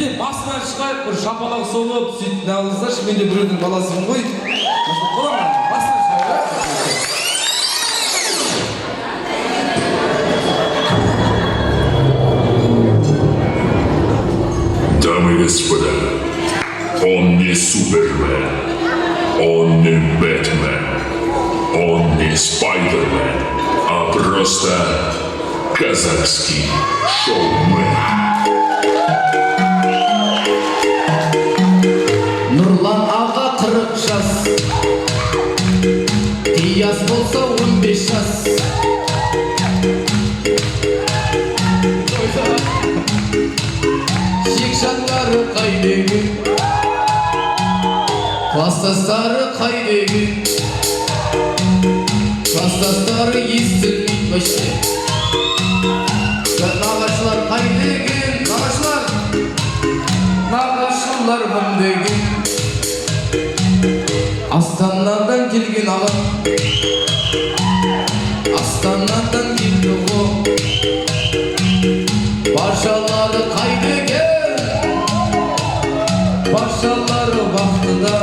Ende basına çıkayıp bir şapalak soğup sütünü alırsa şimdi de bireudun balasın koy. Nasıl kolamam? Basına çıkayıp. Дамы и господа, он не Супермен, он не Бэтмен, он не Спайдермен, а просто казахский шоумен. Нұрлан аға 40 жас, Дияс болса 15 жас. Шекшанлары қайдегі, кластастары қайдегі, кластастары естілмейді башты. Нағашылар қайдегі, нағашылар мұндегі. Астанадан келген ағам, Астанадан келді ғо. Баршалары қайдегі, баршалары вақтыда.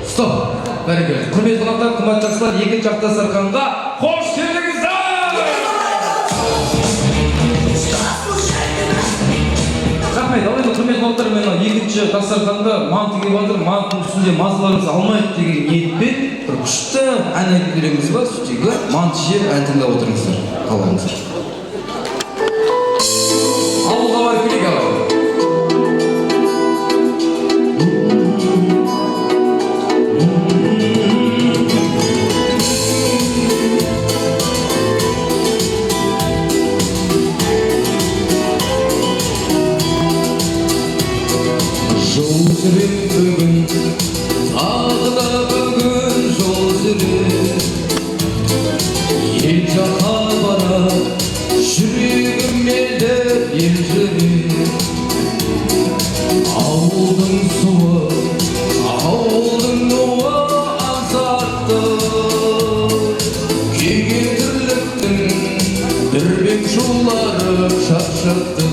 Стоп! Бәрекелді. Құрметті қонақтар, қымбатты жақсылар, екінші апта Сарқанға қош келдіңіздер! Рахмет, ал енді құрметті қонақтар, мен екінші Дастарханда манты келіп жатыр, мантының үстінде мазаларыңыз алмайды деген ниетпен бір күшті ән айтып береміз ба, сөйтегі манты жеп ән тыңдап отырыңыздар. Қалаңыздар. Ауылға барып келейік ағай. Жол жүрем бүгін, тағы да бүгін жол жүрем. Ел жаққа барар, жүрегім елдеп ел жүрем. Ауылдың суы, ауылдың нуы аңсатты. Күйген тірліктің дүрбек жоллары шаршатты.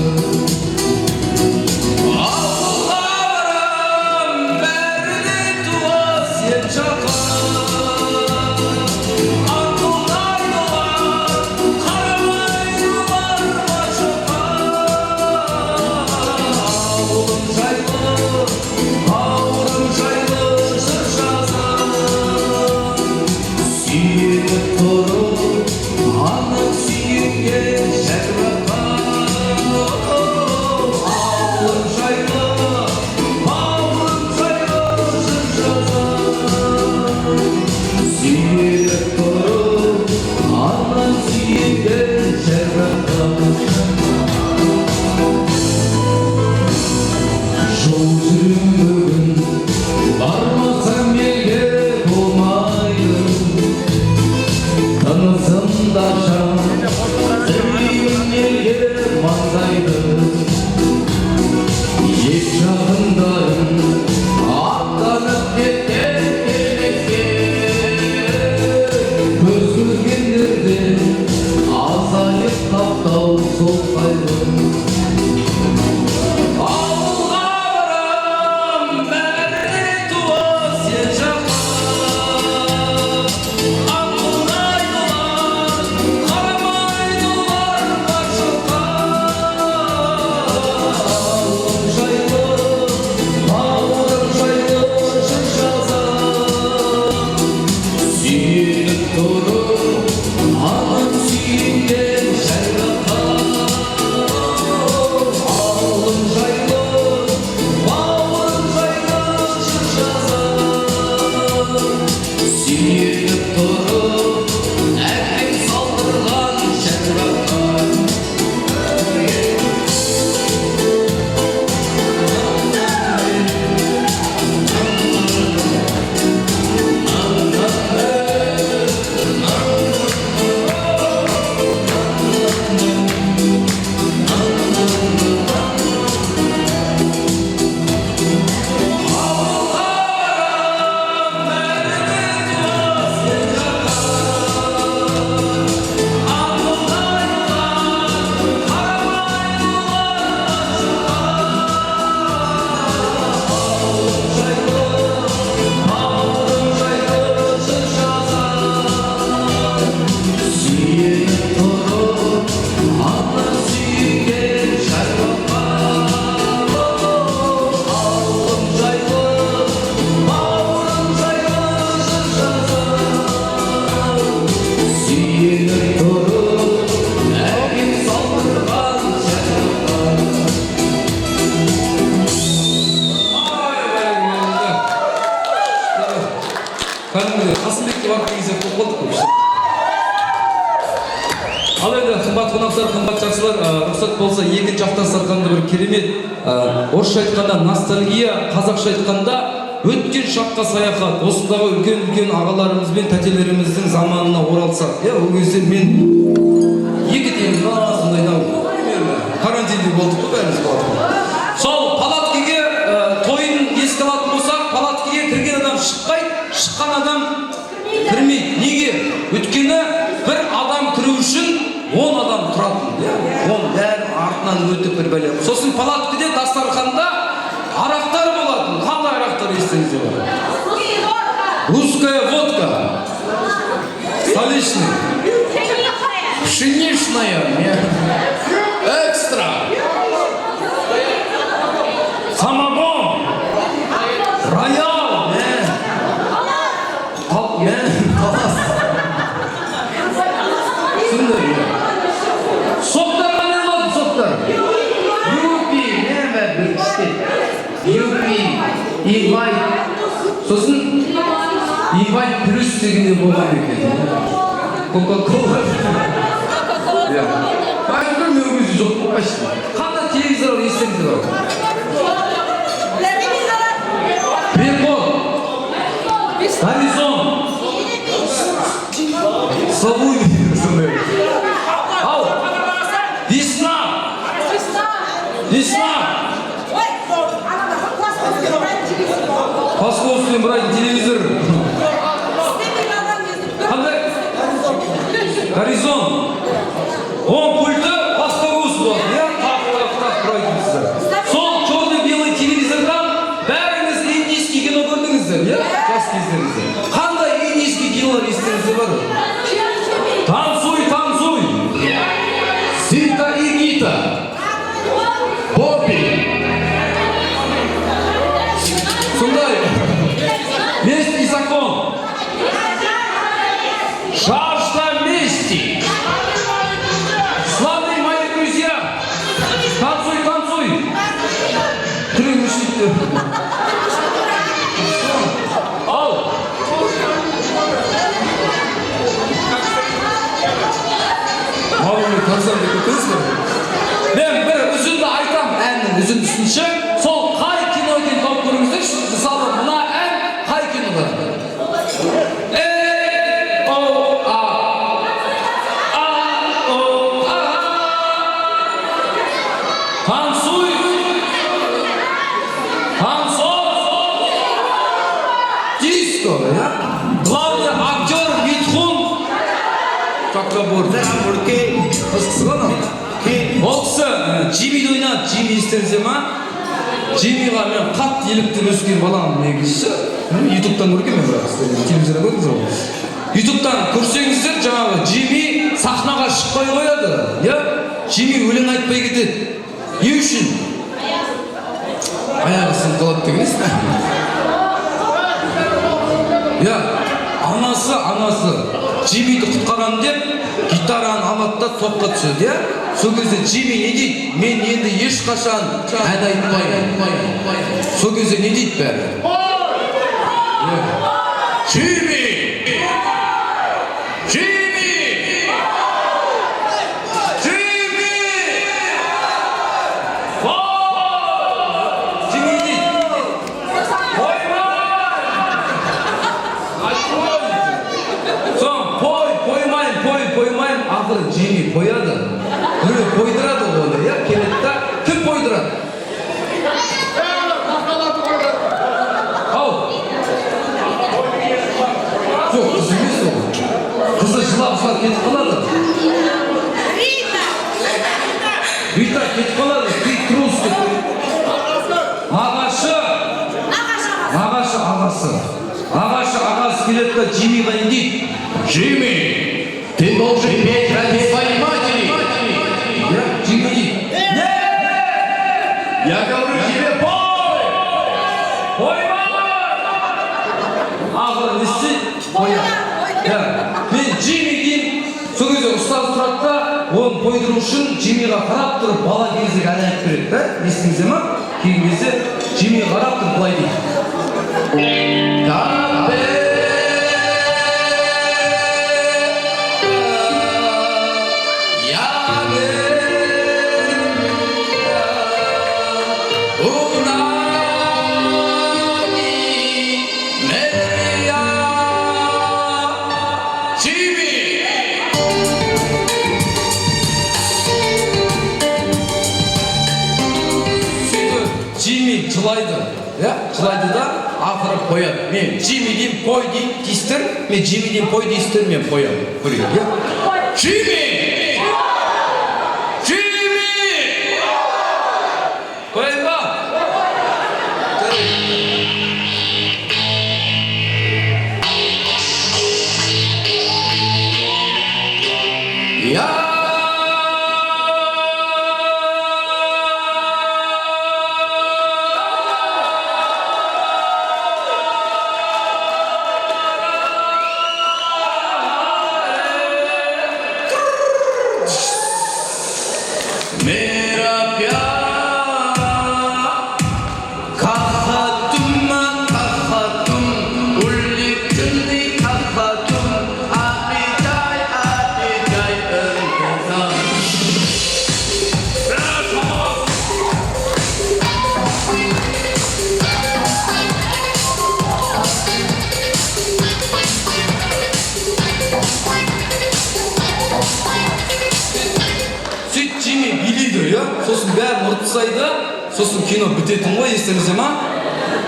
уруксат болсо экинчи автосарканда бир керемет орусча айтканда ностальгия, казакча айтканда өткөн шакка саякат. Осундагы үлкен агаларыбыз менен тәтелерибиздин заманына оралсак, ал кезде мен эки дем карантинде болдук го баарыбыз болдук. Сол палаткеге тоюн эске алатын болсак, палаткеге кирген адам шыкпайт, шыккан адам кирмейт. Неге? Өткені бір адам кіру үшін 10 адам тұратын. 10 бәрі артынан өтіп бір бәле. Сосын палаткеде дастарханда арақтар болатын. Қандай арақтар естіңіздер бар? Русская водка, столичный, пшеничная, экстра, самогон, роял, соқтар қандай болады, соқтар? Юпи, бір күште. Юпи, инвайт. Сосын инвайт плюс дегенде болған екен. Кока-кола. Байқы мен өзі жоқ болмайшы. Қандай телевизор естіңіздер бар? Горизонт, Славуй, ау, весна, Московский брать телевизор, горизонт, он пульты, Московский вот, так пройдется. Сол черно-белый телевизордан бәріңіз индийский кино көрдіңіздер, я? Жас кездеріңізде. Қандай индийский кинолар естіңіздер бар? Танцуй, танцуй. Сита и Гита. Бобби. Сондай. Месть и закон. Жажда мести. Славные мои друзья. Танцуй, танцуй. Крымышник. Мен бір үзінді айтам, әннің үзіндісінші. Сол қай кино екен тауып көріңіздерші. Мысалы, мына ән қай кинода? Танцуй! Танцуй! Диско, я? Главный актер Витхун. Как работает? Ол кісі Джиммиді ойнады. Джимми естеріңізде ма? Джиммиға мен қатты еліктеп өскен балам негізі. Ютубтан көрген мен бірақ телевизорда көрдіңіздер ғой. Ютубтан көрсеңіздер жаңағы Джимми сахнаға шықпай қояды. Джимми өлең айтпай кетеді. Не үшін? Аяғы сынып қалады дегенсіз. Анасы Джиммиді құтқарам деп гитараны алады да топқа түседі. Сол кезде Джимми не дейді? Мен енді ешқашан ән айтпаймын. Сол кезде не дейді бәрі? Джимми! Джимми! Джимми! Джимми дейді. Қоймайын, ақыры Джимми қояды. Біреу қойдырады оны, келеді да, кім қойдырады? Ау! Жоқ, қыз емес ол. Қызы жылап кетіп қалады. Рита кетіп қалады, ты трус деп. Ағасы келеді да Джиммиға не дейді? Джимми! Ты должен петь ради своей матери. Джимми дейді. Я говорю тебе, пой! Поймай! Ақыры не істейді? Қояды. Мен Джимми деймін. Сол кезде ұстаз тұрады да, оны қойдыру үшін Джиммиға қарап тұрып, бала кездегі ән айтып береді. Естіңіздер ма? Кейін кезде Джиммиға қарап тұрып былай дейді. жылайды, жылайды да ақыры қояды. Мен Джимми деймін, қой деймін, дейсіздер, мен Джимми деймін, қой дейсіздер, мен қоямын. Көрейік, Джимми! Джимми! Қояйын ба? Сосын бәрін ұртсайды, сосын кино бітетін ғой, естеріңізде ма?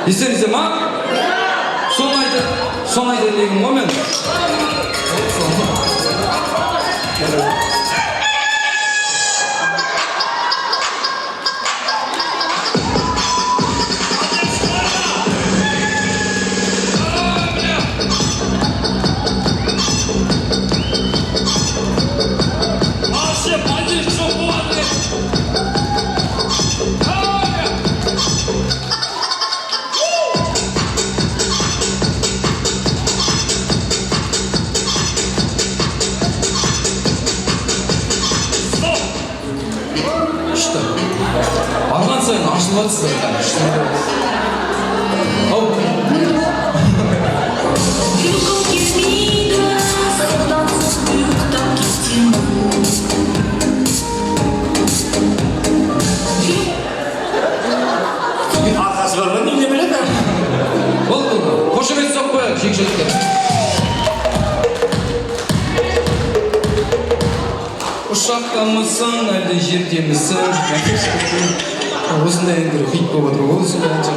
Естеріңізде ма? Соны айтайын деген ғой мен. Барған сайын ашылып жатсыздар. Ау. Арқасы бар ма, не біледі? Болды, қошемет соқ қояйық, жекшеліктер. Ұшақтамысың, әлде жердемісің? Осындай әндер хит болып отыр ғой, осындай әндер.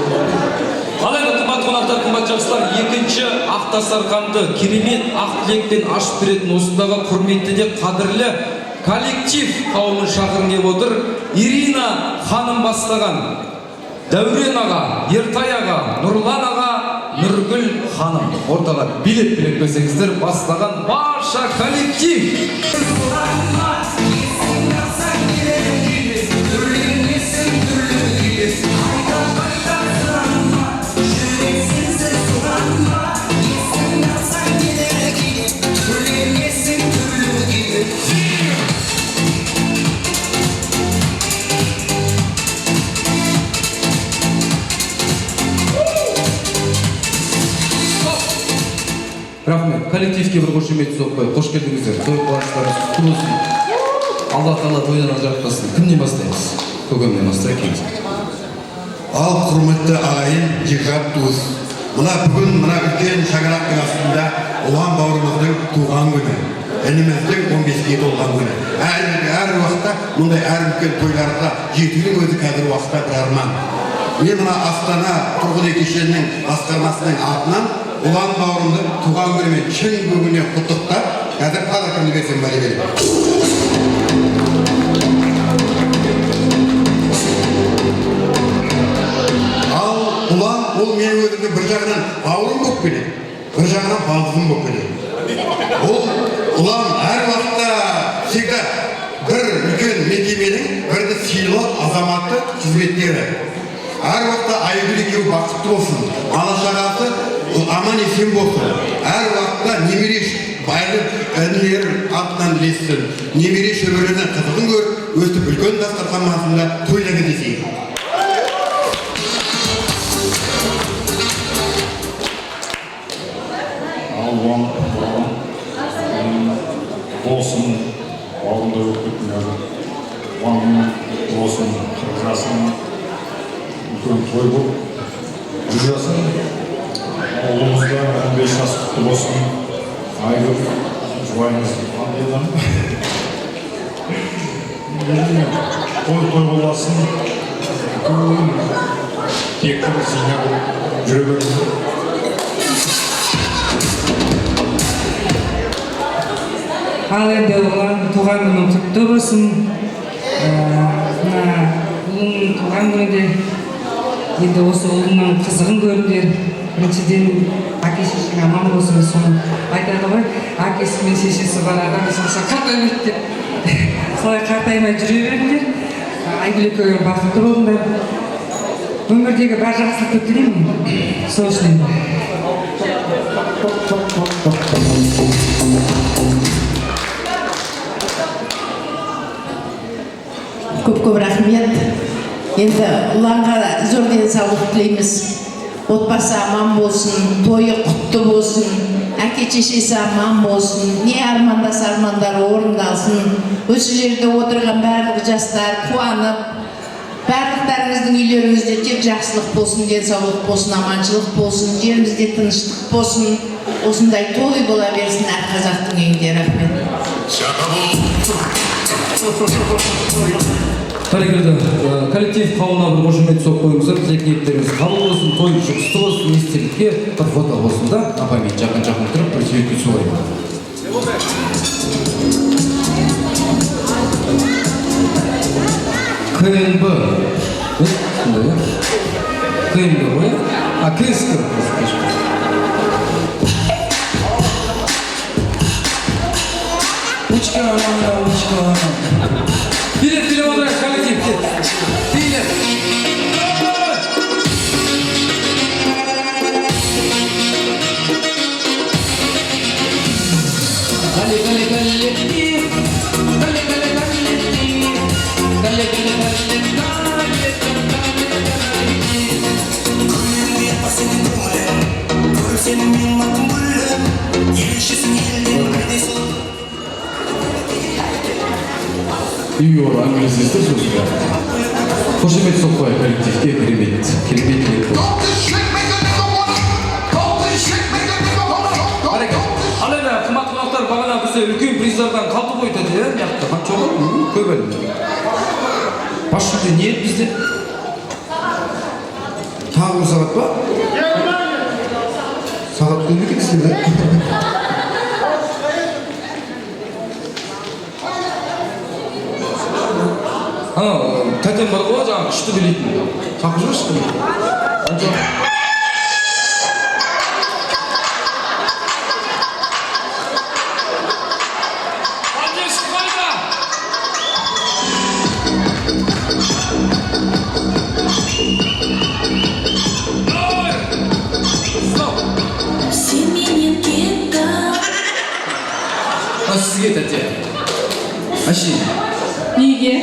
Алайда қымбат қонақтар, қымбат жақсылар, екінші ақ дастарханды керемет ақ тілекпен ашып беретін осындағы құрметті де қадірлі коллектив қауымын шақырып келіп отыр. Ирина ханым бастаған Дәурен аға, Ертай аға, Нұрлан аға, Нұргүл ханым ортаға билет берсеңіздер, бастаған барша коллектив. Рахмет, коллективке бір қошемет соқ қойып, қош келдіңіздер. Той қуаныштарыңыз құтты болсын. Алла тағала тойдан ажыратпасын. Кімнен бастаймыз? Көкемнен бастайық. Ал құрметті ағайын, жекжат туыс. Мына бүгін мына үлкен шаңырақтың астында ұлан бауырымыздың туған күні. Ініміздің 15-ге толған күні. Әр уақытта мұндай әр үлкен тойларға жетудің өзі қазір уақытта бір арман. Мен мына Астана тұрғын үй кешенінің басқармасының атынан ұлан бауырымды туған күнімен шын көгіне құттықтап, қазір подаркамды берсем бәрі берем. Ал ұлан ол мен өзімді бір жағынан бауырым болып келеді, бір жағынан балдызым болып келеді. Ол ұлан әр уақытта всегда бір үлкен мекеменің бірді сыйлы азаматы қызметкері. Әр уақытта Айгүл екеуі бақытты болсын, ала-шағасы аман есен болсын. Әр уақытта немере байлы інілер атынан ілессін. Немере шөберені қызығын көріп, өстіп үлкен дастархан басында тойлаған десейін. Алуан болсын, алдында өтпейтіндері, болсын, қырғасын, үлкен той бұл. Жүржасын, ұлымызда 15 жас құтты болсын, Айгүл жұбайыңыз андайдан. Той боласын, тектің жинап жүре беріңіздер. Ал енді олардың туған күні құтты болсын. Мына ұлыңның туған күнінде енді осы ұлыңның қызығын көріңдер. Біріншіден әке шешең аман болсын, соны айтады ғой, әкесі мен шешесі бар адам болса қартаймайды деп. Солай қартаймай жүре беріңдер. Айгүл екеуің бақытты болыңдар. Өмірдегі бар жақсылықты тілеймін. Сол үшін көп рахмет. Енді ұланға зор денсаулық тілейміз. Отбасы аман болсын, тойы құтты болсын, әке шешесі аман болсын, не армандаса армандары орындалсын. Осы жерде отырған барлық жастар қуанып, барлықтарыңыздың үйлеріңізде тек жақсылық болсын, денсаулық болсын, аманшылық болсын, жерімізде тыныштық болсын. Осындай той бола берсін әр қазақтың үйінде. Рахмет. Қарекелді, коллектив қауына бір қошемет соқ қойыңыздар, тілек ниеттеріңіз қабыл болсын, той жұқысты болсын, естелікке бір фото болсын да, апаймен жақын тұрып, бір суретке түсірейік. КНБ. Сондай, иә? КНБ ғой? КСК. Учка. Билет, отырайық, коллектив, билет. Үйор, әңгімелесіздер сөзді. Қошемет соқпай коллективке керемет болды. Ал енді қымбат қонақтар бағана бізде үлкен приздардан қалды ғой деді, иә? Мияқта қанша олар? Көп әлі. Бас жүлде не еді бізде? Тағы бір сағат па? Сағат көмек етсің, да? Тәтем бар ғой, жаңағы күшті білейтін. Шақыр жүрші кім? Сізге тәте. Әшейін. неге?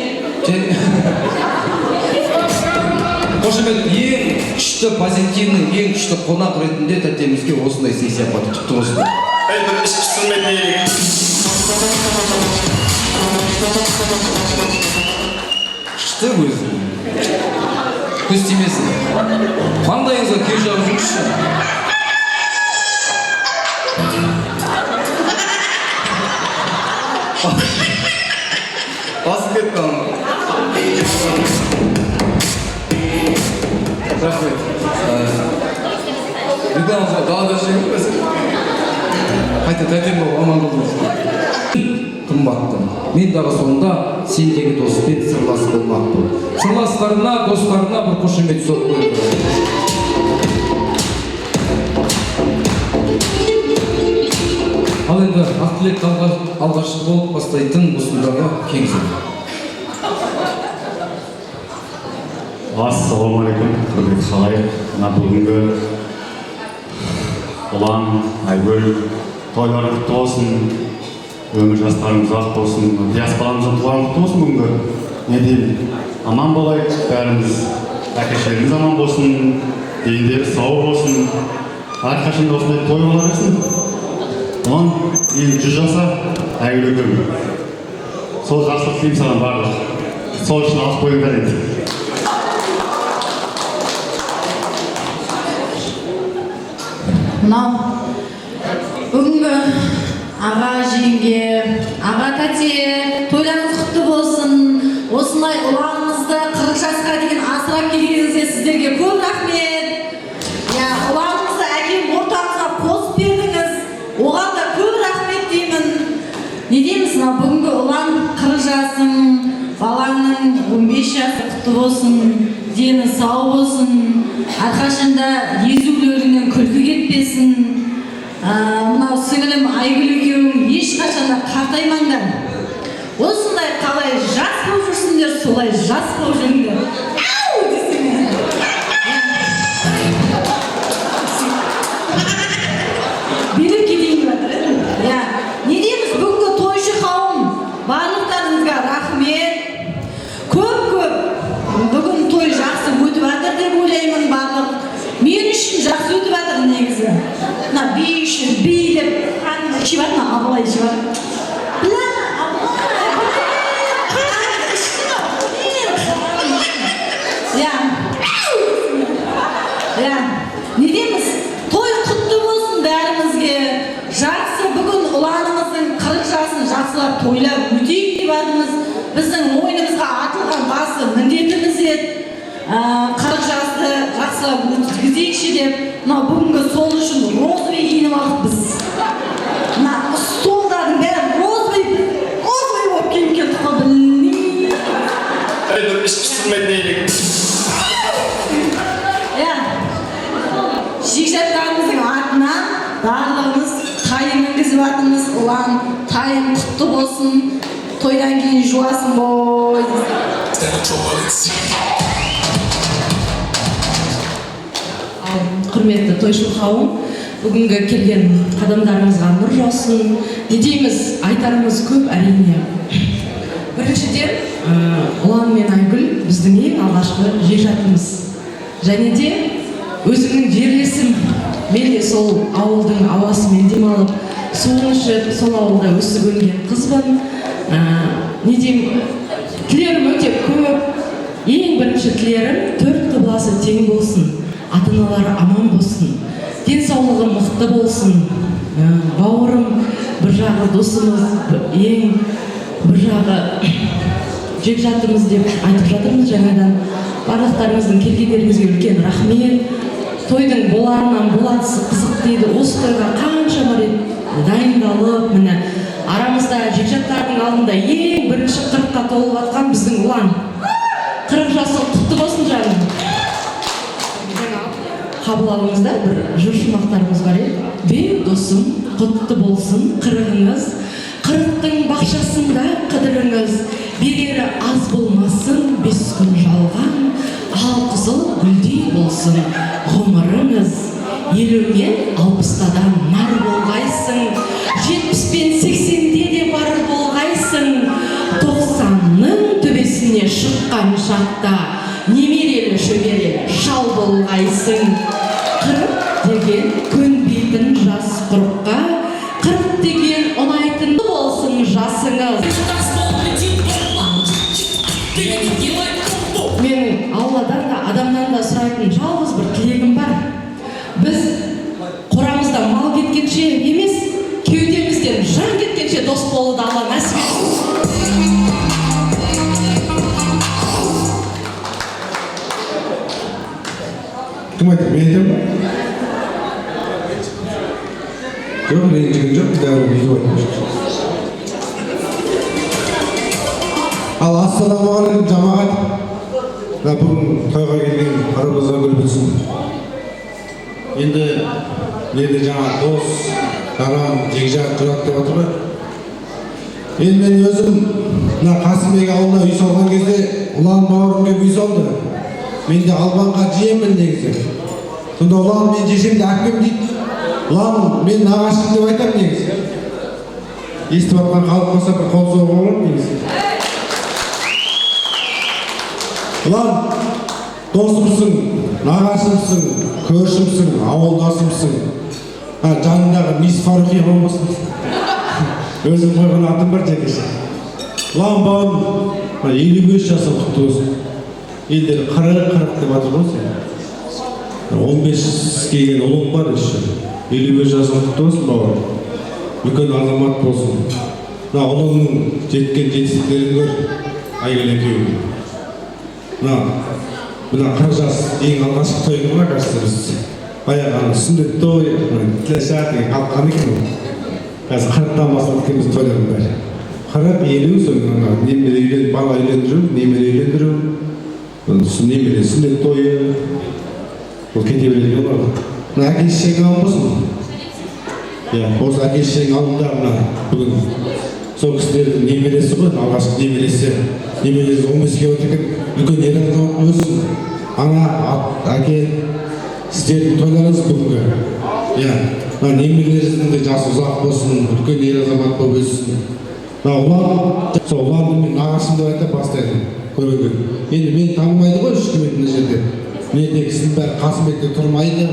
Қошемет ең күшті позитивный, ең күшті қонақ ретінде тәтемізге осындай сессия апаты түпті осындай. Бір ішкі сүрметін Күшті өзі. Көз тимесін. Маңдайыңызға кер жағып жүрші. Басып кетті аны. Рахмет. Рекламаға далада жеңіп мәсін. Қайта тәтем болып аман болдыңыз. Қымбатты. Мен дағы соңында сендегі доспен сырлас болмақпын. Сырластарына, достарына бір қошемет соқ қойып. Ал енді ақтілек алғашқы болып бастайтын осындағы кеңсе. Ассалаумағалейкум, құрметті халайық. Мына бүгінгі ұлан, Айгүл тойлары құтты болсын, өмір жастарымыз ұзақ болсын, диаспорамыздың туған құтты болсын бүгінгі. Не деймін, аман болайық, бәріміз әке-шешеміз аман болсын, дендері сау болсын, әрқашанда осындай той бола берсін. Ұлан, енді 100 жаса Айгүл екеуің. Сол жақсылық тілеймін саған барлық. Сол үшін алып қойыңдар енді. Мынау бүгінгі аға жеңге, аға тәте, тойларыңыз құтты болсын. Осындай ұланыңызды 40 жасқа дейін асырап келгеніңізге сіздерге көп рахмет. құтты болсын, дені сау болсын, әрқашанда езулерінен күлкі кетпесін. Мынау сіңілім Айгүл екеуің ешқашанда қартаймаңдар. Осындай қалай жас болып жүрсіңдер, солай жас болып жүріңдер. Ау десеңдер. Беріп кетейін жатыр. Не дейміз, бүгінгі тойшы қауым, барлықтарыңызға рахмет. Көп бүгін той жақсы өтіп жатыр деп ойлаймын барлық. Мен үшін жақсы өтіп жатыр негізі. Мына би үшін билеп, ішіп жатыр ма? Абылай ішіп жатыр. Не дейміз? Той құтты болсын бәрімізге. Жақсы бүгін ұланымыздың 40 жасын жақсылап тойлап өтейік деп жатырмыз. Біздің мойнымызға артылған басы міндетіміз еді. 40 жасты жақсылап өткізейікші деп, бүгінгі сол үшін розовый киініп алдық біз. Столдардың бәрі розовый болып киініп келдік қой, білмеймін. Бір іш пісірмедейік. Жекжаттарымыздың атынан барлығымыз тайын мінгізіп жатырмыз. Ұлан тайын құтты болсын, тойдан кейін жуасың ғой. Құрметті тойшыл қауым, бүгінгі келген қадамдарыңызға нұр жаусын. Не дейміз, айтарымыз көп әрине. Біріншіден, Ұлан мен Айгүл біздің ең алғашқы жекжатымыз. Және де өзімнің жерлесім, мен де сол ауылдың ауасымен демалып, суын ішіп, сол ауылда өсіп өнген қызбын. Не деймін, тілерім өте көп. Ең бірінші тілерім 4 қыбласы тең болсын, ата-аналары аман болсын, денсаулығы мықты болсын. Бауырым бір жағы досымыз, ең бір жағы жекжатымыз деп айтып жатырмыз жаңадан. Барлықтарыңыздың келгендеріңізге үлкен рахмет. Тойдың боларынан болатысы қызық дейді. Осы тойға қаншама рет дайындалып, міне арамызда жекжаттардың алдында ең бірінші 40-қа толып жатқан біздің Ұлан. 40 жасы құтты болсын жаным. Қабыл алыңыздар, бір жұршымақтарымыз бар еді. Беу досым, құтты болсын 40-ыңыз, 40-тың бақшасында қыдырыңыз, берері аз болмасын 5 күн жалған, ал қызыл гүлдей болсын ғұмырыңыз. 50 мен 60-тадан нар болғайсың, 70 пен 80-де де бар болғайсың. 90-ның төбесіне шыққан шақта немерелі шөберелі шал болғайсың. 40 деген көнбейтін жас құрыққа, 40 деген ұнайтын болсын жасыңыз. Менің Алладан да адамнан да сұрайтын жалғыз бір тілегім бар. Біз қорамызда мал кеткенше емес, кеудемізден жан кеткенше дос болуды Алла нәсіп етсін. Кім айтты, мен айтамын ба? Жоқ, мен жігін жоқ, дәуір бүйтіп айтып. Ал ассалаумағалейкум жамағат. Бүгін тойға келген арамызға гүл бітсін. Енді менде жаңа дос, жаран, жекжат жұрат деп отыр ғой. Енді мен өзім мына Қасымбек ауылына үй салған кезде Ұлан бауырым келіп үй салды. Мен де Албанға жиемін негізі. Сонда Ұлан мен жесем де әкем дейді. Ұлан мен нағашым деп айтамын негізі. Естіп атқан халық болса бір қол соғып алам негізі. Ұлан, досымсың, нағашымсың, көршімсің, ауылдасымсың. Жанындағы мис Фарухи аман болсын. Өзім қойған атым бар жекеше. Ұлан бауырым, 55 жасым құтты болсын. Елдері 40 деп атыр ғой сен. 15 келген ұлым бар еще. 55 жасым құтты болсын бауырым. Үлкен азамат болсын. Ұлыңның жеткен жетістіктерін көр, Айгүл екеуің. Мына 40 жас ең алғашқы тойды мына кажется біз. Баяғы сүндет той, тілешат деген қалқан екен ол. Қазір 40-тан бастап екенбіз тойлардың бәрі. 40, 50 соң немере үйлендіру, бала үйлендіру, немере үйлендіру. немересінің тойы ол кете беретін ғой. Мына әке-шешең алынбасын. Осы әке-шешең алдында мына бүгін сол кісілердің немересі ғой, алғашқы немересі 15-ге отыр екен, үлкен ер азамат өссін. Ана, әке, сіздердің тойларыңыз бүгінгі. Немерелеріңіздің де жасы ұзақ болсын, үлкен ер азамат болып өссін. Ұлан мен ағашым деп айтып бастайды көрген. Енді мені танымайды ғой ешкім мына жерде. Мен де кісінің бәрі Қасымбекте тұрмайды.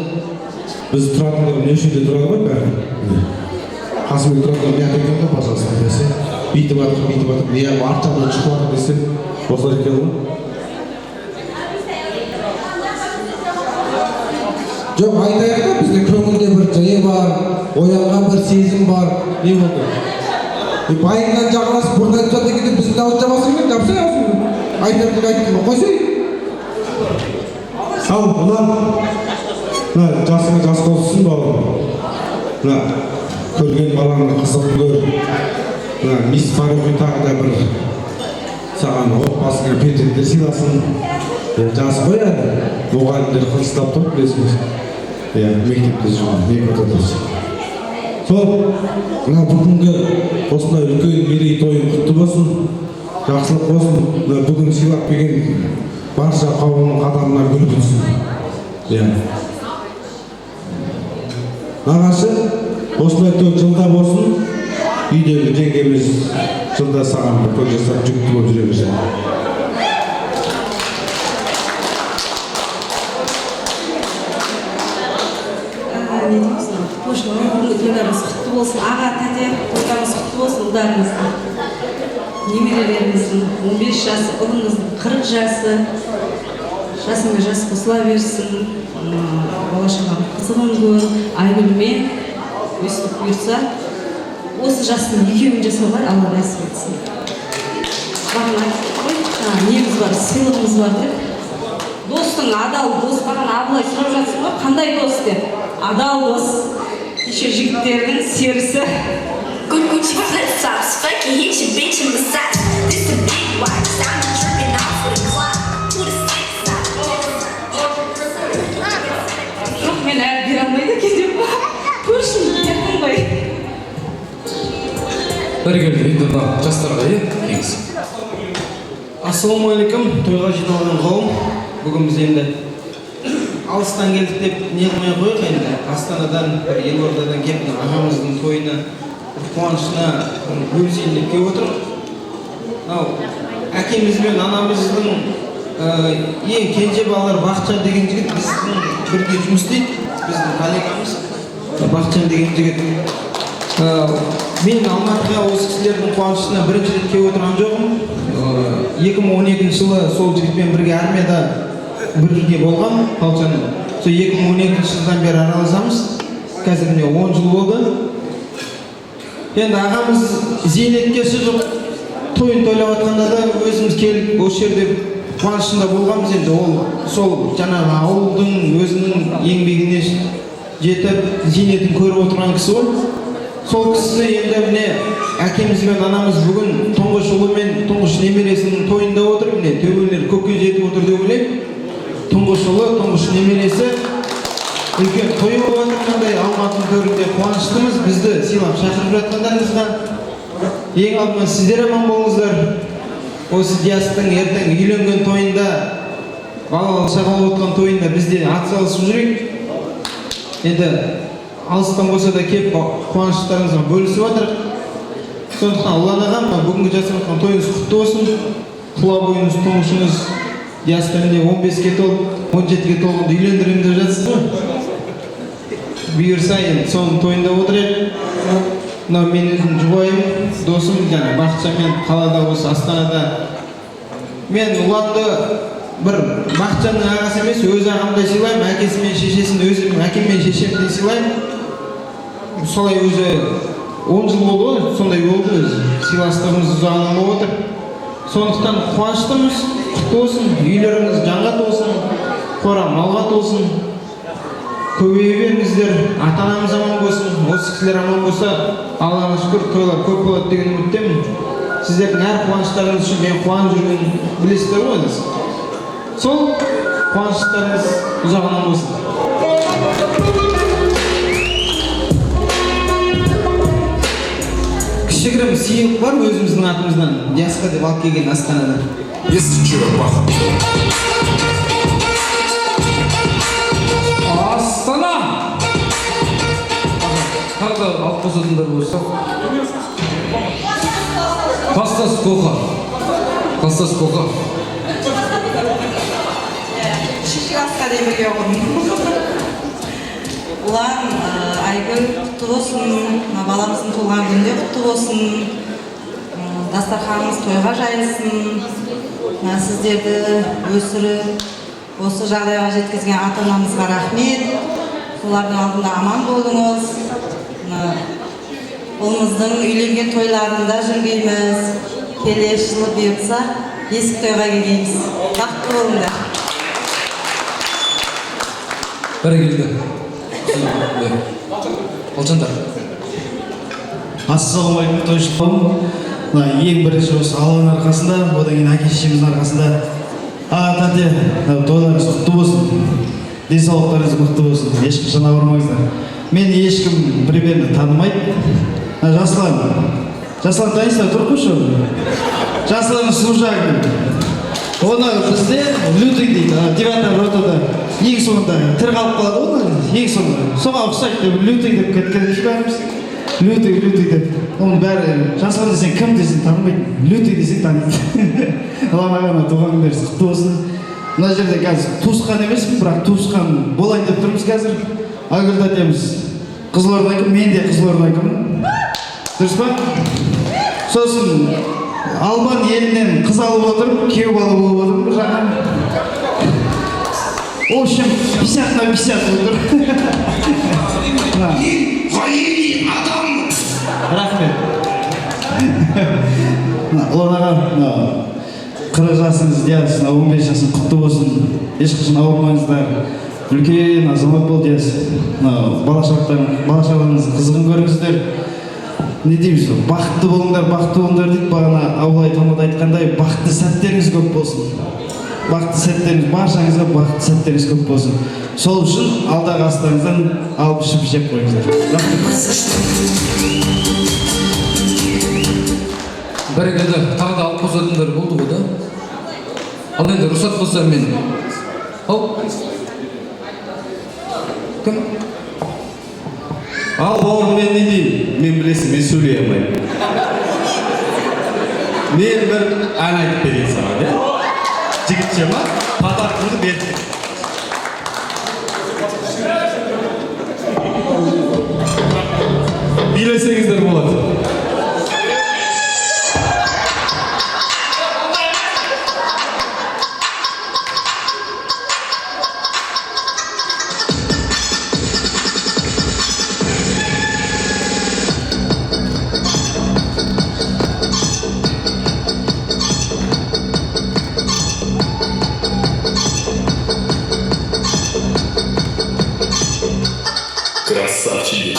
Біз тұратындар не үшін де тұрады ғой бәрі. Қасымбек тұратындар не екен ғой басасын десе. Бүйтіп атып, не арт жағынан шығып атып десем, осылар екен ғой. Жоқ, айтайық та бізде көңілде бір жайы бар, оянған бір сезім бар. Не болды? Байыңнан жағаласып бұрын айтып жатыр екен, біздің дауыс жабасың мен, жапсай аусың. Айтарлық айттың, қойсай. Ал, ұлан, жасыңа жас қоссын балым. Көрген балаңды қызығын көр. Мисс Фарухи тағы да бір саған отбасыңа перзенттер сыйласын. Жас қой әлі, мұғалімдер қылыстап тұр, білесіңіз. Мектепте жүрген, мектепте тұрсын. Сол, бүгінгі осындай үлкен мерей тойын құтты болсын, жақсылық болсын. Бүгін сыйлап берген барша қауымның қадамына гүл күтсін. Нағашы, осындай той жылда болсын, үйдегі жеңгеміз жылда саған бір той жасап жүкті болып жүре берсін. Тойларыңыз құтты болсын, аға, тәте, тойларыңыз құтты болсын, ұлдарыңыздың, немерелеріңіздің 15 жасы, ұлыңыздың 40 жасы, жасыңа жас қосыла берсін, болашаққа қызығын көр, Айгүлмен өстіп бұйырса, осы жастың екеуін жасауға Алла нәсіп етсін. Бағана айтып қой, неміз бар, сыйлығымыз бар деп. Достың адал дос, бағана абылай сұрап жатсың ғой, қандай дос деп? Адал дос. Еще жігіттердің серісі. Good Gucci flip flops, fuck you, hit your bitch in the side. This a big watch, I'm tripping off with a clock. Who the six side? Жоқ, мен әлі бере алмайды екен деп па? Көршім, ертің ғой. Бәрекелді, енді мына жастарға кеңес. Ассалаумағалейкум, тойға жиналған қауым. Бүгін біз енді алыстан келдік деп не қылмай қойық енді. Астанадан, Елордадан келіп ағамыздың тойына, қуанышына бөлісейін деп келіп отырмын. Әкеміз бен анамыздың ең кенже балалар Бақытжан деген жігіт біздің бірге жұмыс істейді. Біздің коллегамыз Бақытжан деген жігіт. Мен Алматыға осы кісілердің қуанышына бірінші рет келіп отырған жоқпын. 2012 жылы сол жігітпен бірге армияда бірге болған Қалжанның. Сол 2012 жылдан бері араласамыз. Қазір міне 10 жыл болды. Енді ағамыз зейнетке шығып тойын тойлап жатқанда да өзіміз келіп осы жерде қуанышында болғанбыз. Енді ол сол жаңағы ауылдың өзінің еңбегіне жетіп зейнетін көріп отырған кісі ғой. Сол кісіні енді міне әкеміз бен анамыз бүгін тұңғыш ұлы мен тұңғыш немересінің тойында отыр. Міне төбелер көкке жетіп отыр деп ойлаймын. Тұңғыш ұлы, тұңғыш немересі үлкен той болып жатқандай Алматының төрінде қуаныштымыз. Бізді сыйлап шақырып жатқандарыңызға ең алдымен сіздер аман болыңыздар. Осы Диастың ертең үйленген тойында, балалы шағалы отқан тойында бізде атсалысып жүрейік. Енді алыстан болса да келіп қуаныштарыңызға бөлісіп жатыр. Сондықтан Аллан ағам, бүгінгі жасап жатқан тойыңыз құтты болсын. Тұла бойыңыз, тұңғышыңыз Диастан 15-ге толып, 17-ге толғанда үйлендіремін деп жатсыз ғой. Бұйырса енді соның тойында отырайық. Мынау мен өзім жұбайым, досым, жаңа Бақытжанмен қалада осы Астанада. Мен ұланды бір Бақытжанның ағасы емес, өз ағамдай сыйлаймын, әкесі мен шешесін өзім әкем мен шешемдей сыйлаймын. Солай өзі 10 жыл болды ғой, сондай болды өзі. Сыйластығымыз ұзағынан болып отыр. Сондықтан қуаныштымыз, құтты болсын, үйлеріңіз жанға толсын, қора малға толсын. Көбейе беріңіздер, ата-анамыз аман болсын, осы кісілер аман болса, Аллаға шүкір, тойлар көп болады деген үміттемін. Сіздердің әр қуаныштарыңыз үшін мен қуанып жүргенін білесіздер ғой. Сол қуаныштарыңыз ұзағынан болсын. Кішігірім сыйық бар өзіміздің атымыздан Диаска деп алып келген Астанадан. Есть черепаха. Астана! Тағы да алып қосатындар болса. Пастас коха. Пастас коха. Шишік асқа демеге оғын. Ұлан, Айгүл құтты болсын, баламыздың туған күнде құтты болсын, дастарханымыз тойға жайылсын, сіздерді өсіріп, осы жағдайға жеткізген ата-анамызға рахмет, солардың алдында аман болыңыз, ұлымыздың үйленген тойларында жүргейміз, келесі жылы бұйыртса есік тойға келгейміз. Бақытты болыңдар. Бәрекелді. Алжандар. Ассалаумағалейкум, тойшылым. Ең бірінші осы Алланың арқасында, одан кейін әке-шешеміздің арқасында тәте тойларыңыз құтты болсын, денсаулықтарыңыз мықты болсын, ешқашан ауырмаңыздар. Мен ешкім примерно танымайды. Жасұлан танисыздар, тұрып қойшы. Жасұлан служак. Оны бізде лютый дейді, 9-та ротада ең соңында тір қалып қалады, оны ең соңында. Соған ұқсайды деп лютый деп кеткен бәріміз. Лютый деп. Оның бәрі Жасұлан десең кім десең танымайды. Лютый десең таниды. Аллаға туған күндеріңіз құтты болсын. Мына жерде қазір туысқан емеспін, бірақ туысқан болайын деп тұрмыз қазір. Айгүл тәтеміз Қызылордакім, мен де Қызылордакіммін. Дұрыс па? Сосын Албан елінен қыз алып отырып, күйеу бала болып отырмын бір жағынан. В общем, 50 на 50 отыр. Военный адам! Рахмет. Ұлан аға, 40 жасыңыз, 15 жасың құтты болсын. Ешқашан ауырмаңыздар. Үлкен азамат бол дейсіз. Бала-шағаларыңыздың қызығын көріңіздер. Не дейміз, бақытты болыңдар дейді, бағана Абылай Томада айтқандай, бақытты сәттеріңіз көп болсын. Бақытты сәттеріңіз, баршаңызға бақытты сәттеріңіз көп болсын. Сол үшін алдағы астарыңыздан алып ішіп жеп қойыңыздар. Бәрекелді, тағы да алып қосатындар болды ғой да? Ал енді рұқсат болса мен. Ау? Кім? Ал бауырым, мен не деймін? Мен білесің, мен сөйлей алмаймын. Мен бір ән айтып берейін саған, да? Жігітше ма? Подаркыңды берді. Билесеңіздер болады. Красавчики.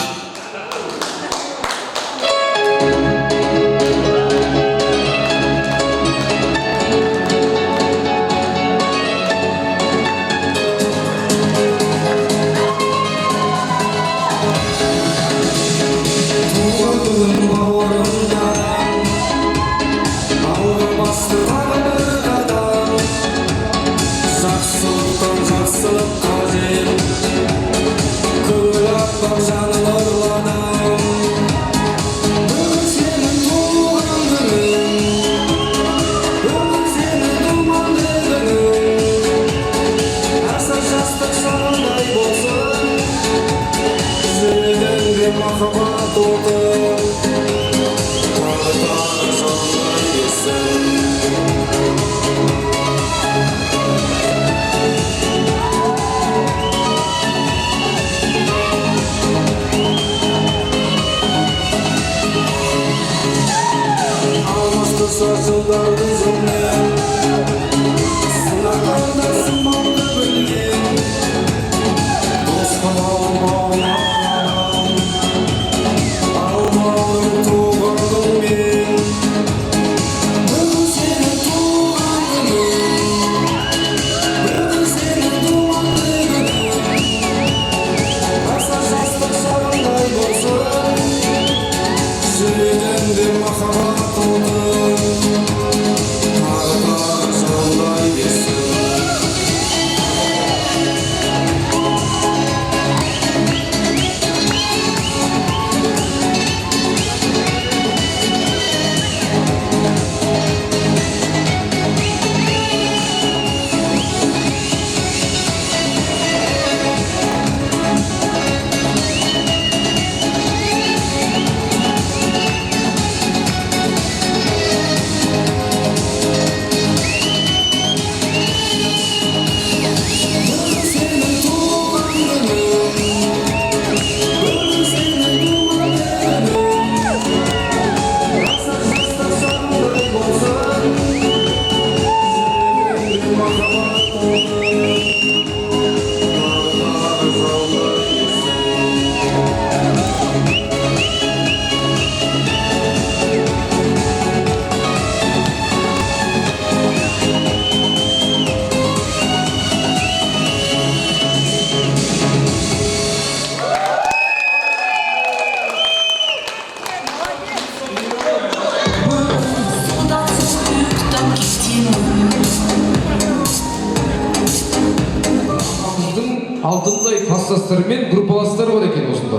алтындай класстастары мен группаластары бар екен осында.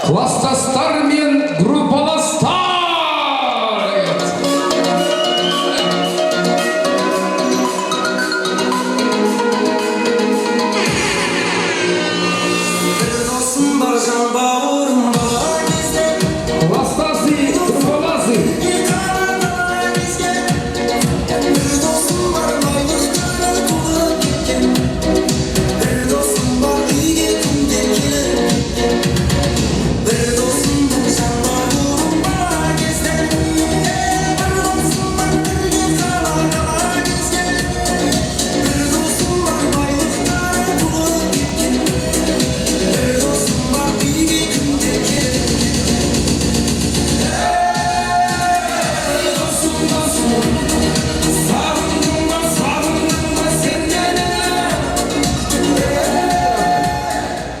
Класстастар мен группаластар! Класстасы, группаласы!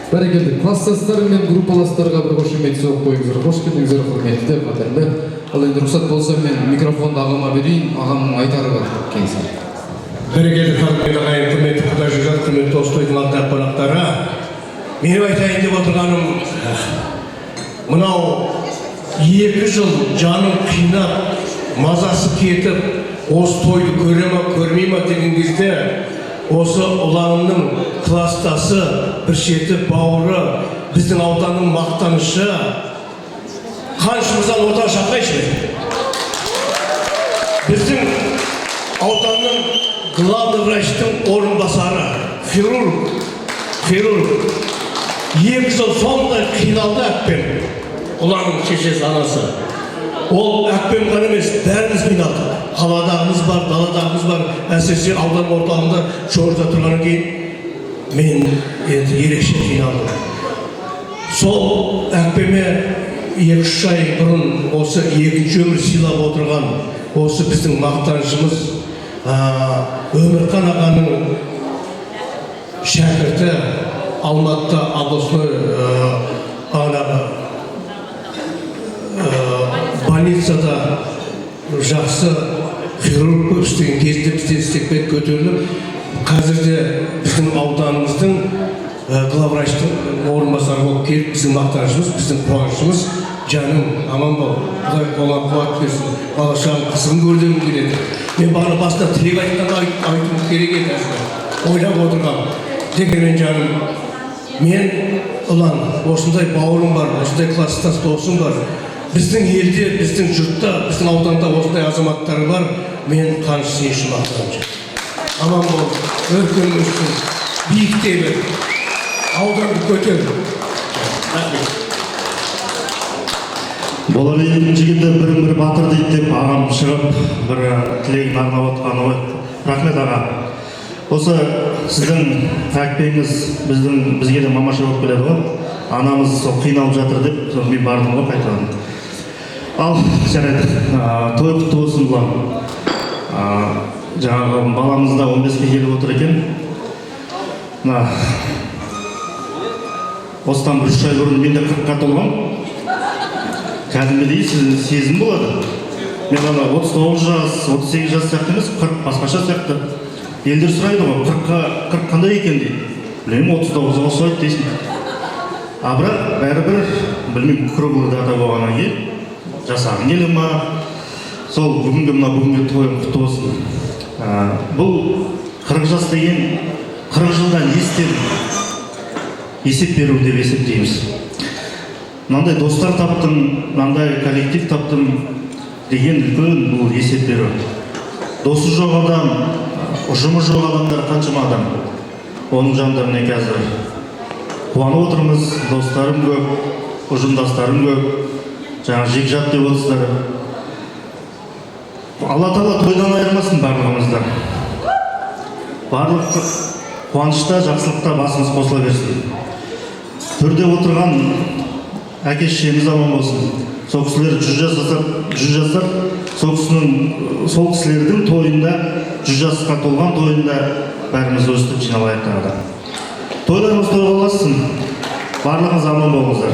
Бәрекелді, класстастар мен группаластарға бір қошемет соғып қойыңыздар. Қош келдіңіздер, құрметті, қадірлі. Ал енді рұқсат болса мен микрофонды ағама берейін, ағамның айтары бар кеңсе. Бәрекелді, ағайын, құрметті құда жүзат, құрметті осы тойдың алтын қонақтары. Менің айтайын деп отырғаным, мынау 2 жыл жаным қинап, мазасы кетіп, осы тойды көре ма, көрмей ма деген кезде, осы ұланымның класстасы, бір шеті бауыры, біздің ауданның мақтанышы, қаншымыздан отан шақырайшы. Біздің ауданның главный врачтың орынбасары, хирург. 2 жыл сондай қиналды әппен, ұланың шешесі анасы. Ол әппен ғана емес, бәріміз қиналды. Қаладағымыз бар, даладағымыз бар, әсіресе аудан орталығында Жоржда тұрғаннан кейін мен енді ерекше қиналдым. Сол әппеме 2-3 ай бұрын осы 2-ші өмір сыйлап отырған осы біздің мақтанышымыз Өмірқан ағаның шәкірті Алматыда областной больницада жақсы хирург болып істеген кезде бізде степен көтеріліп, қазірде біздің ауданымыздың главврачтың орынбасары болып келіп, біздің мақтанышымыз, біздің қуанышымыз, жаным аман бол, Құдай қолыңа қуат берсін, бала-шағаң қызығын көргім келеді. Мен бары басында тілек айтуым керек еді, ойлап отырғам. Дегенмен жаным, мен ұлан, осындай бауырым бар, осындай класстас досым бар. Біздің елде, біздің жұртта, біздің ауданда осындай азаматтары бар, мен қаншысы ешім ақтырам жер. Аман бол, өркен өссін, биікте бер, ауданды көтер. Болар елдің жігіті бірін-бірі батыр дейді деп ағам шығып, бір тілегін арнап отқаны ғой. Рахмет аға. Осы сіздің әкпеңіз бізге де мамаша болып келеді ғой. Анамыз сол қиналып жатыр деп, мен бардым ғой қайтадан. Ал, жарайды, той құтты болсын бұлан. Жаңағы баламыз да 15-ке келіп отыр екен. Осыдан бір 3 ай бұрын мен де 40-қа толғам. Кәдімгідей сезім болады. Мен ана 39 жас, 38 жас сияқты емес, 40 басқаша сияқты. Елдер сұрайды ғой, 40 қандай екен дейді. Білемін, 39-ға осылайды дейсің. Бірақ бәрібір, білмеймін, круглый дата болғаннан кейін, жасағын келе ма, сол бүгінгі тойым құтты болсын. Бұл 40 жас деген 40 жылдан есеп беру деп есептейміз. Мынандай достар таптым, мынандай коллектив таптым деген үлкен бұл есеп беру. Досы жоқ адам, ұжымы жоқ адамдар қаншама адам. Оның жандарына қазір қуанып отырмыз, достарым көп, ұжымдастарым көп, жаңа жекжат деп отырсыздар. Алла Тағала тойдан айырмасын барлығымызды. Барлық қуанышта, жақсылықта басымыз қосыла берсін. Төрде отырған әке-шешеміз аман болсын. Сол кісілер 100 жасар, сол кісілердің тойында, 100 жасқа толған тойында бәріміз өстіп жиналайық тағы. Тойларымыз той болсын. Барлығыңыз аман болыңыздар.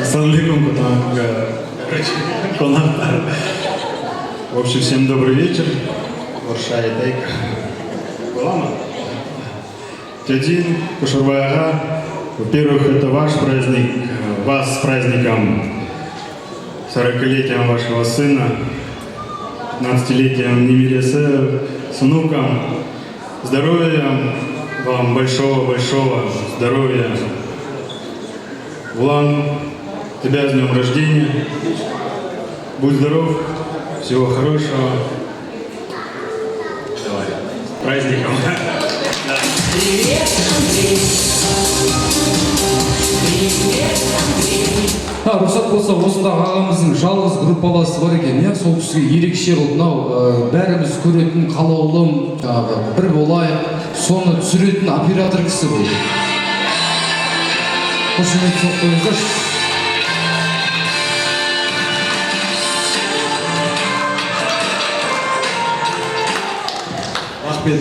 Ассалямалейкум, конактар. В общем, всем добрый вечер. Оршай Тайк. Балама. Тядин, Кушурбаяга. Во-первых, это ваш праздник. Вас с праздником 40-летием вашего сына, 15-летием немересе, с внуком. Здоровья вам, большого-большого здоровья. Улан, тебя с днем рождения. Будь здоров, всего хорошего. Давай, праздником. Рұқсат болса, осындағы ағамыздың жалғыз группаласы бар екен, иә, сол кісіге ерекше мынау бәріміз көретін қалаулым, бір болайық, соны түсіретін оператор кісі бұл. Қошемет соқ қойыңыздаршы. Рахмет.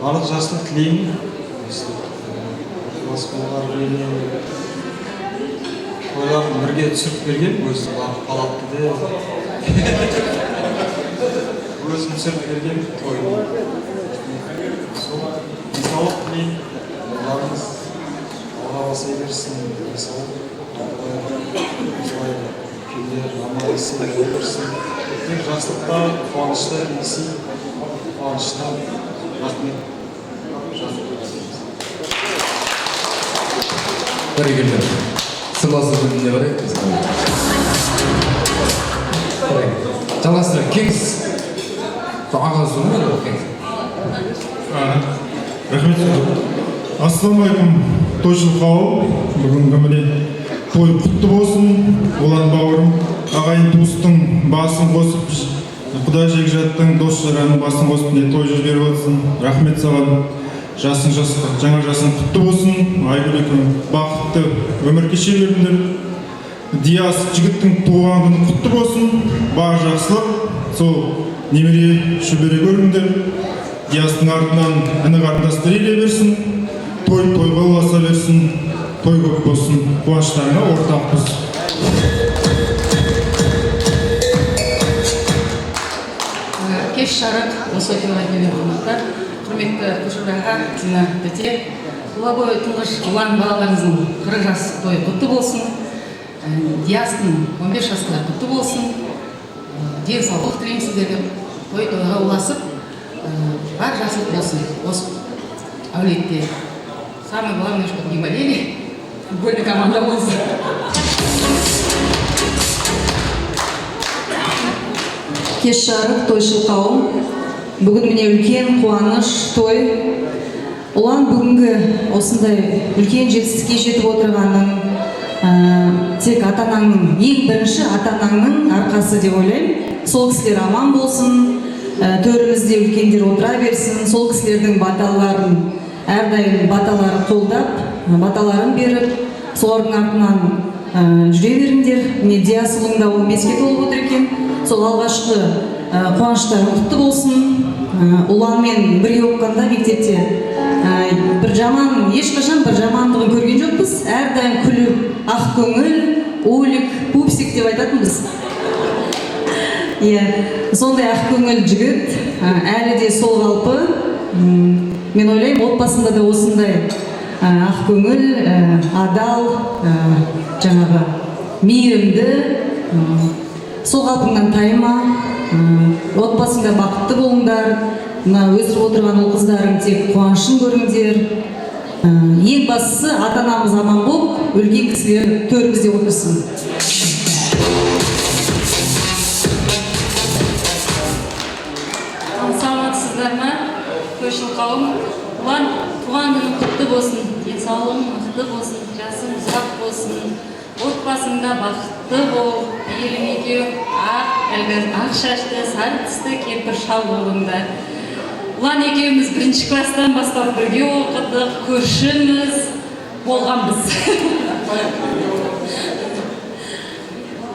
Барлық жастық тілеймін. Басқалар тойларын бірге түсіріп берген, өзі қалапты де. Өзім түсіріп берген тойды. Денсаулық тілеймін. Оларыңыз алға баса берсін, денсаулық. Осылай күндер аман-есен отырсын. Тек жастықта қуанышта, қуанышта. Рахмет. Бәрекелді. Сырласы күніне барайық. Жалғастырайық. Кеңіз. Ағасы өмір ол кеңіз. Рахмет. Ассалаумағалейкум, тойшыл қауым. Бүгінгі міне той құтты болсын. Олан бауырым, ағайын туыстың басын қосып, Құдай жекжаттың дос-жараның басын қосып, той жіберіп отырсын. Рахмет саған. Жасың жастық, жаңа жасың құтты болсын. Айгүл екеуің бақытты өмір кеше беріңдер. Диас жігіттің туған күні құтты болсын. Бар жақсылық, сол немере шөбере көріңдер. Диастың артынан іні қарындастар еле берсін. Тойға ұласа берсін. Той көп болсын. Қуаныштарыңа ортақпыз. Кеш жарық, осы оқиғаға келген қонақтар, құрметті Кушурбаяға, Тина тәте, тұла бойы тұңғыш ұлан балаларыңыздың 40 жас тойы құтты болсын, Диастың 15 жасқа құтты болсын, денсаулық тілеймін сіздерге, тойға ұласып, бар жақсылық болсын, осы әулетте. Самое главное, чтобы не болели, футбольная команда болсын. Кеш жарық, тойшыл қауым. Бүгін міне үлкен қуаныш, той. Ұлан бүгінгі осындай үлкен жетістікке жетіп отырғанның тек ата-анаңның, ең бірінші ата-анаңның арқасы деп ойлаймын. Сол кісілер аман болсын, төрімізде үлкендер отыра берсін, сол кісілердің баталарын, әрдайым баталарын қолдап, баталарын беріп, солардың артынан жүре беріңдер. Міне Диас ұлыңда 15-ке толып отыр екен. Сол алғашқы қуаныштар құтты болсын. Ұланмен бірге оқығанда мектепте бір жаман, ешқашан бір жамандығын көрген жоқпыз. Әрдайым күліп, ақ көңіл, улик, пупсик деп айтатынбыз. Сондай ақ көңіл жігіт, әлі де сол қалпы. Мен ойлаймын, отбасында да осындай ақ көңіл, адал, жаңағы мейірімді, сол қалпыңнан тайма, отбасыңда бақытты болыңдар, өсіріп отырған ол қыздарың тек қуанышын көріңдер. Ең бастысы ата-анамыз аман болып, үлкен кісілер төрімізде отырсын. Саламатсыздар ма? Тойшыл қауым. Ұлан туған күнің құтты болсын, денсаулығың мықты болсын, жасың ұзақ болсын. Отбасыңда бақытты бол, әйелің екеуің ақ шашты, сары түсті кемпір шал болыңдар. Ұлан екеуміз 1-ші класстан бастап бірге оқыдық, көршіміз болғанбыз.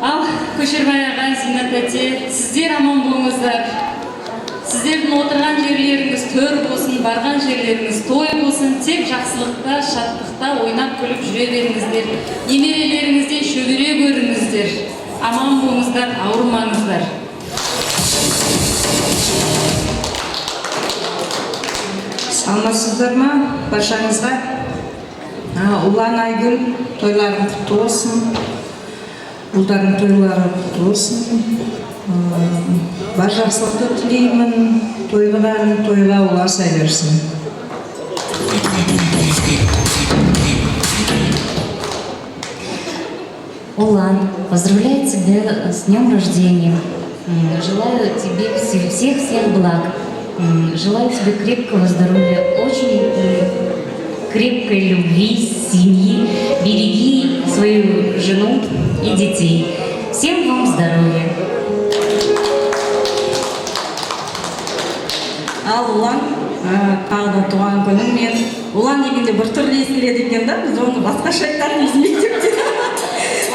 Ал Кушурбай аға, Зина тәте, сіздер аман болыңыздар. сіздердің отырған жерлеріңіз төр болсын, барған жерлеріңіз той болсын, тек жақсылықта, шаттықта ойнап күліп жүре беріңіздер. Немерелеріңізден шөгере көріңіздер. Аман болыңыздар, ауырмаңыздар. Саламатсыздар ма баршаңызға? Ұлан Айгүл тойларың құтты болсын. Ұлдардың тойлары құтты болсын. Бар жақсылықты тілеймін. Тойға ұласай берсін. Улан, поздравляю тебя с днем рождения. Желаю тебе всех благ. Желаю тебе крепкого здоровья, очень крепкой любви, семьи. Береги свою жену и детей. Всем вам здоровья. Ал Улан, тағы да туған күніңмен. Улан дегенде бір түрлі естіледі екен да, біз оны басқаша айтатынбыз мектепте.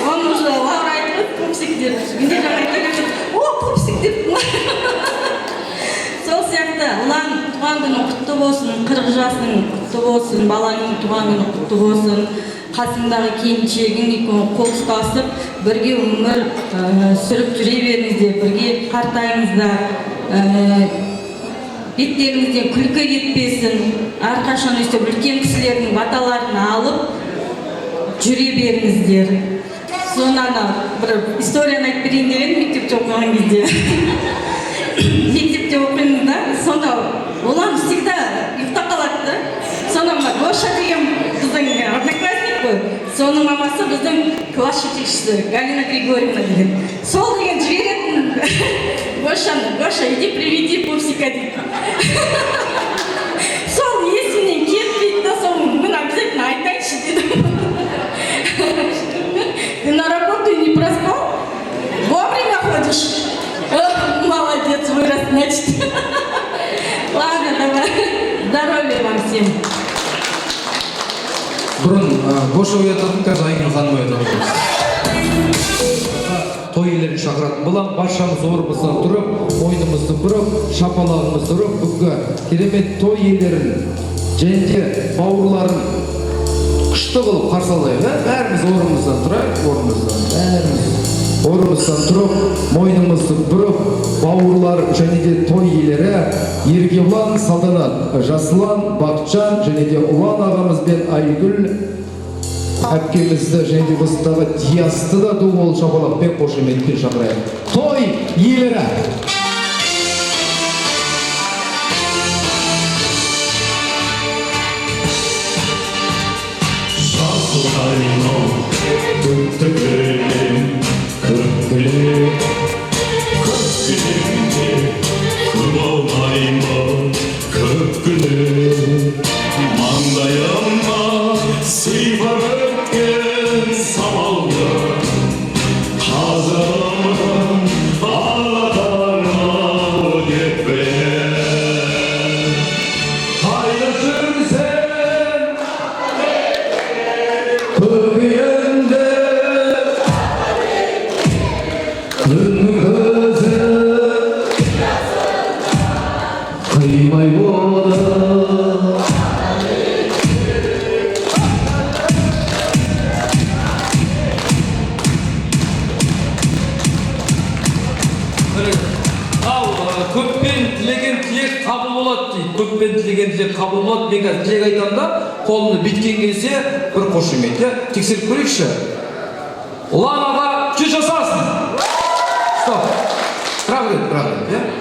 Оны уже Лаура айтып, пупсик деп. Менде жаңа келіп, о, пупсик деп. Сол сияқты Улан туған күні құтты болсын, 40 жасың құтты болсын, балаңның туған күні құтты болсын. Қасыңдағы келіншегің қол ұстасып, бірге өмір сүріп жүре беріңіздер, бірге қартайыңыздар. Беттеріңізден күлкі кетпесін, әрқашан өстіп үлкен кісілердің баталарын алып жүре беріңіздер. Сонан бір историяны айтып берейін деп едім мектепте оқыған кезде. Мектепте оқимыз да, сонда Улан всегда ұйықтап қалады да. Сонда Гоша деген біздің одноклассник қой. Соның мамасы біздің класс жетекшісі Галина Григорьевна деген. Сол деген жіберетін Гошаны, Гоша, иди приведи пупсика дейді. Сол есімнен кетпейді да, сол мен обязательно айтайыншы дедім. Ты на работу не проспал? Вовремя ходишь? Молодец, вырос, значит. Ладно, давай. Здоровья вам всем. Бұрын Гоша оятатын, қазір Айгүл ханым оятатын. Той иелерін шақыратын болам, баршамыз орнымыздан тұрып, мойнымызды бұрып, шапалағымызды ұрып, бүгінгі керемет той иелерін және де бауырларын күшті қылып қарсы алайық. Бәріміз орнымыздан тұрайық, орнымыздан тұрып, мойнымызды бұрып, бауырлар және де той иелері Еркебұлан, Салтанат, Жасұлан, Бақытжан және де Ұлан ағамыз бен Айгүл әпкемізді және де осындағы Диасты да ду бол шапалақпен қошеметпен шақырайық. Той иелері! Жасылайым көктігілем, көктігілем, көктігілемде күн алмаймын, көктігілем, маңдайыма сыйпап өткен самалды, қазағымның алатаңы деп білем. Қайда жүрсең, көкейінде күннің көзі қимай болды. Көппен тілеген тілек қабыл болады дейді. Көппен тілеген тілек қабыл болады. Мен қазір тілек айтамын да, қолымды биткен келсе, бір қошемет. Тексеріп көрейікші. Ұлан аға 100 жасасын. Стоп. Бірақ рет.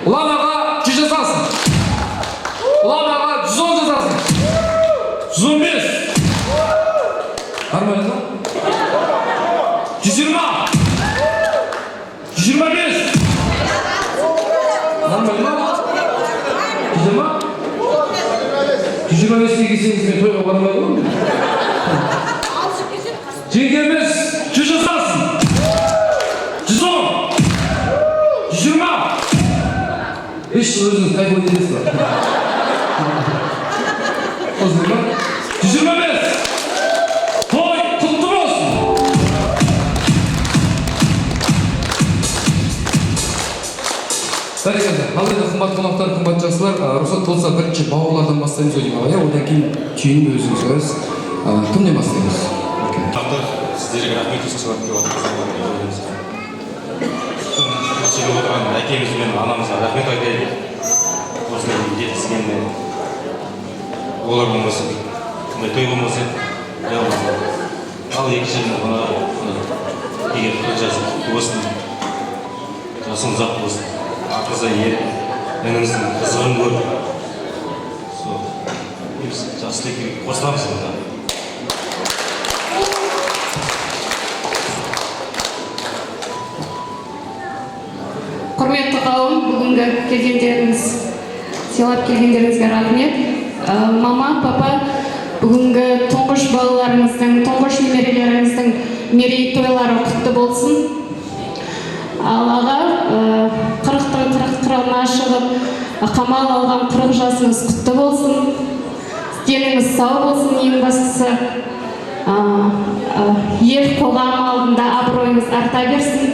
Ұлан аға 100 жасасын. Ұлан аға 110 жасасын. 115. Нормально да? 120. 125. Нормально ма? 125 келсеңіз мен тойға бармай қоймын. Жеңгеміз 100 жасасын. 110. 120. Еш өзіңіз қай бойда едіңіз ба? 125. Той құтты болсын. Бәрекелді. қымбат қонақтар, қымбат жақсылар, рұқсат болса бірінші бауырлардан бастаймыз ғой деймін аға, одан кейін түйініп өзіңіз қойыңыз. Кімнен бастаймыз? Сіздерге рахмет жасап келіп отырсыз. Сеніп отырған әкеміз бен анамызға рахмет айтайын. Осындай жеткізгенде олар болмаса, қандай той болмаса, ал екі жерін егер жасын болсын, жасын ұзақ болсын, ақыза ер, ініміздің қызығын көріп, жасы қосыламыз онда. Құрметті қауым, бүгінгі келгендеріңіз, сыйлап келгендеріңізге рахмет. Мама, папа, бүгінгі тұңғыш балаларыңыздың, тұңғыш немерелеріңіздің мерейтойлары құтты болсын. Аллаға 40-тың 40-қырына шығып, қамал алған 40 жасыңыз құтты болсын. Деніңіз сау болсын, ең бастысы. Ел қоғам алдында абыройыңыз арта берсін.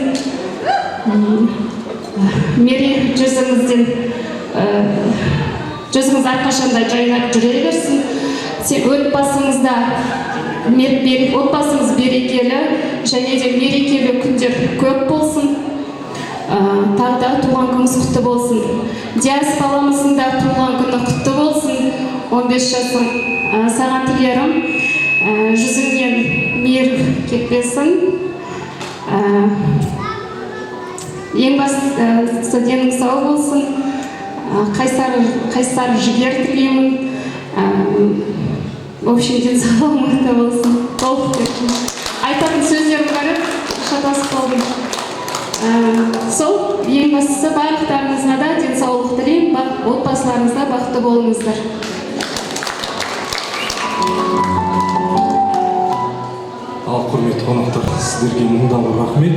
Мерей жүзіңіз әрқашанда жайнап жүре берсін. Отбасыңыз берекелі және де мерекелі күндер көп болсын. Тағы да туған күніңіз құтты болсын. Диас баламыздың да туған күні құтты болсын. 15 жасың. Саған тілерім, жүзіңнен мейір кетпесін. Ең бастысы денің сау болсын, қайсар жігер тілеймін, в общем, денсаулығың мықты болсын. Айтатын сөздерім бар еді, шатасып қалдым. Сол ең бастысы барлықтарыңызға да денсаулық тілеймін, отбасыларыңызда бақытты болыңыздар. Ал құрметті қонақтар, сіздерге мыңдаған рахмет.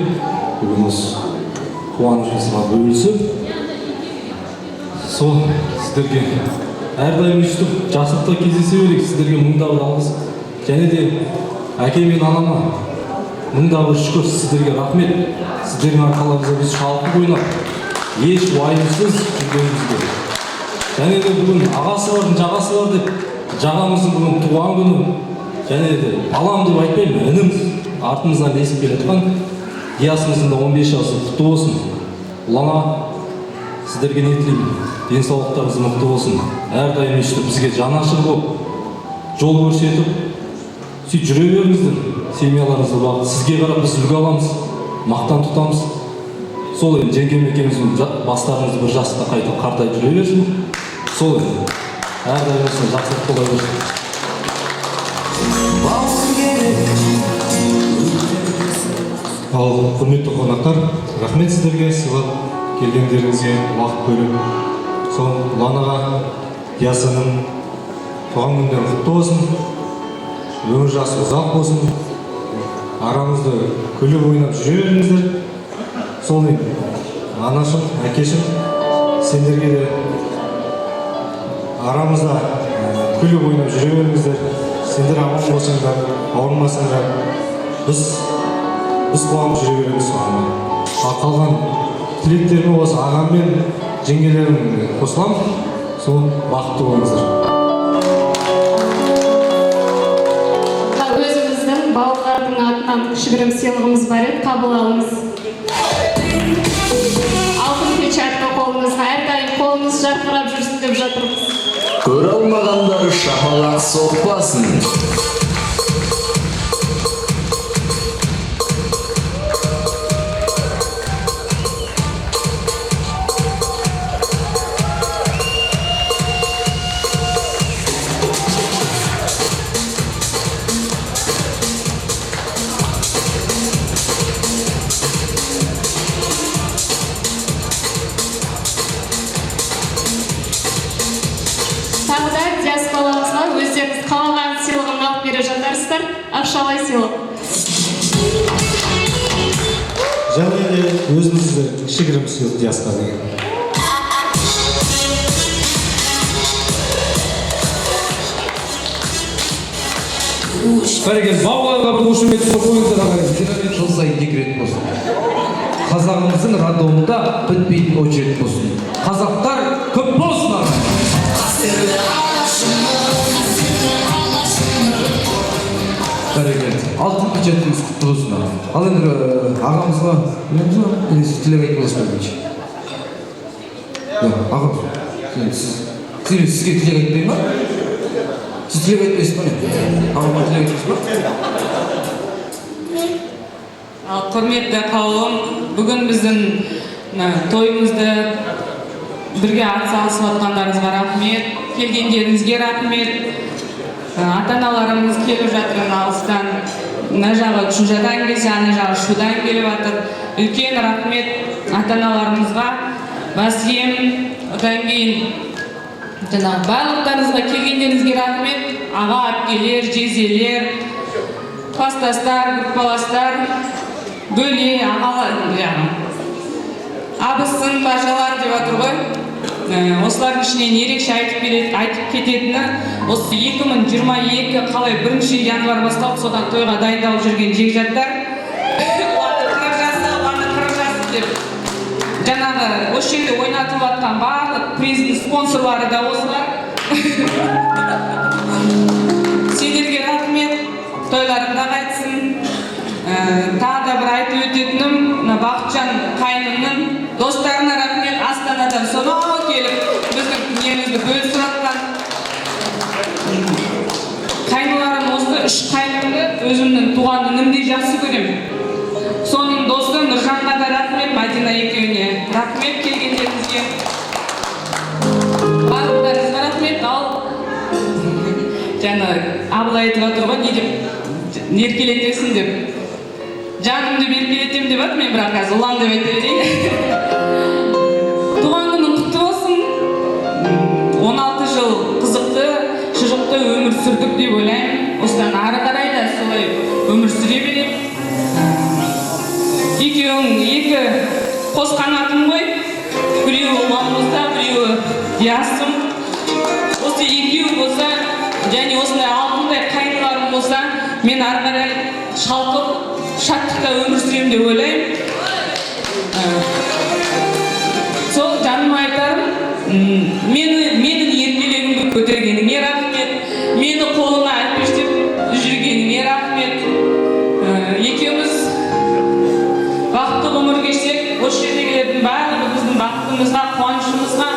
Бүгін осы қуанышымызға бөлісіп, сол сіздерге әрдайым өстіп жасықта кездесе берейік. Сіздерге мыңдаған алғыс, және де әке мен анама мыңдаған шүкір, сіздерге рахмет. Сіздердің арқаларыңызда біз шалқып ойнап, еш уайымсыз жүргенімізге. Және де бүгін ағасы бардың, жағасы бар деп, жағамыздың бүгін туған күні, және де балам деп айтпаймын, ініміз артымыздан есіп келе жатқан Диасымыздың да 15 жасы құтты болсын. Ұлана, сіздерге не тілеймін? Денсаулықтарыңыз мықты болсын. Әрдайым өстіп бізге жанашыр болып, жол көрсетіп, сөйтіп жүре беріңіздер. Семьяларыңызды бағып, сізге қарап біз үлгі аламыз, мақтан тұтамыз. Сол енді жеңгем екеуміздің бастарымызды бір жаста қайта қартайып жүре берсін. Сол енді әрдайым осындай жақсылық бола берсін. Ал құрметті қонақтар, рахмет сіздерге сыйлап келгендеріңізге уақыт бөліп. Сол Ұланаға, Диасының туған күндері құтты болсын, өмір жасы ұзақ болсын, арамызды күліп ойнап жүре беріңіздер. Сол енді анашым, әкешім, сендерге де арамызда күліп ойнап жүре беріңіздер. Сендер аман болсаңдар, ауырмасаңдар, біз қуанып жүре береміз соған. Қалған тілектеріме осы ағам мен жеңгелерім қосыламын. Сол бақытты болыңыздар. Өзіміздің бауырлардың атынан кішігірім сыйлығымыз бар еді, қабыл алыңыз. Алтын печатка қолыңызға, әрдайым қолыңыз жарқырап жүрсін деп жатырмыз. Көре алмағандар шапалақ соқпасын. Өздеріңіз қалаған сыйлығын алып бере жатарсыздар, ақшалай сыйлық. Және де өзіңізді кішігірім сыйлық Диасқа деген. Бәрекелді, бауырларға бір қошемет қойыңыздар ағайын. Жыл сайын декрет болсын. Қазағымыздың роддомында бітпейтін очередь болсын. Қазақтар Алтын печатыңыз құтты болсын. Ал енді ағамызға тілек айтып боласыз ба? Ағам, сізге тілек айтпай ма? Сіз тілек айтпайсыз ба? Ағамға тілек айтпайсыз ба? Құрметті қауым, бүгін біздің тойымызды бірге атсалысып жатқандарыңызға рахмет, келгендеріңізге рахмет. Ата-аналарымыз келіп жатыр алыстан, мына жағы Чужадан келсе, ана жағы Шудан келіп жатыр. Үлкен рахмет ата-аналарымызға, басем, одан кейін барлықтарыңызға келгендеріңізге рахмет. Аға, әпкелер, жезелер, кластастар, группаластар, бөле, ағалар, абысын, бажалар деп жатыр ғой. Осылардың ішінен ерекше айтып кететіні, осы 2022 қалай 1 январ басталып, содан тойға дайындалып жүрген жекжаттар, ұланы қырық жасы деп, жаңағы осы жерде ойнатып жатқан барлық приздің спонсорлары да осылар. Сендерге рахмет, тойларыңда қайтсын. Тағы да бір айтып өтетінім, Бақытжан қайнымның достарына рахмет, Астанадан сонау келіп, біздің немізді бөлісіп жатқан. Қайныларым осы 3 қайнымды өзімнің туған інімдей жақсы көремін. Соның досы Нұржанға да рахмет, Мадина екеуіне рахмет келгендеріңізге. Барлықтарыңызға рахмет, ал жаңа абылай айтып жатыр ғой, не деп еркелетесің деп. Жанымды беркелетем деп ат, мен бірақ қазір ұлан деп айта берейін. Туған күнің құтты болсын. 16 жыл қызықты, шыжықты өмір сүрдік деп ойлаймын. Осыдан ары қарай да солай өмір сүре берем. Екеуің екі қос қанатым ғой. Біреуі ұлан болса, біреуі диасым. Осы екеуі болса, және осындай алтындай қайныларым болса, мен ары қарай шалқып, шаттықта өмір сүрем деп ойлаймын. Сол жаныма айтарым, менің еркелігімді көтергеніңе рахмет, мені қолына әлпештеп жүргеніңе рахмет. Екеуміз бақытты ғұмыр кешсек, осы жердегілердің барлығы біздің бақытымызға, қуанышымызға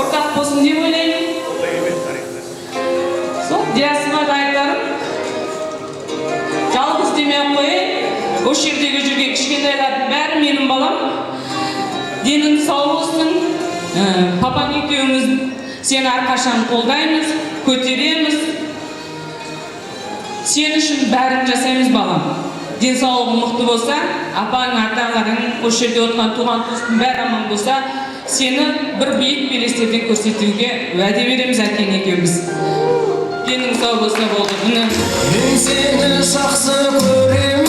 ортақ болсын деп ойлаймын. Сол диасыма да айтарым, жалғыз демей қойайын. Осы жердегі жүрген кішкентайлардың бәрі менің балам. Денің сау болсын. Папаң екеуміз сені әрқашан қолдаймыз, көтереміз. Сен үшін бәрін жасаймыз балам. Денсаулығың мықты болса, апаң, ата-аналарың, осы жерде отырған туған туыстың бәрі аман болса, сені бір биік белестерден көрсетуге уәде береміз әкең екеуміз. Денің сау болса болды. Мен сені жақсы көремін.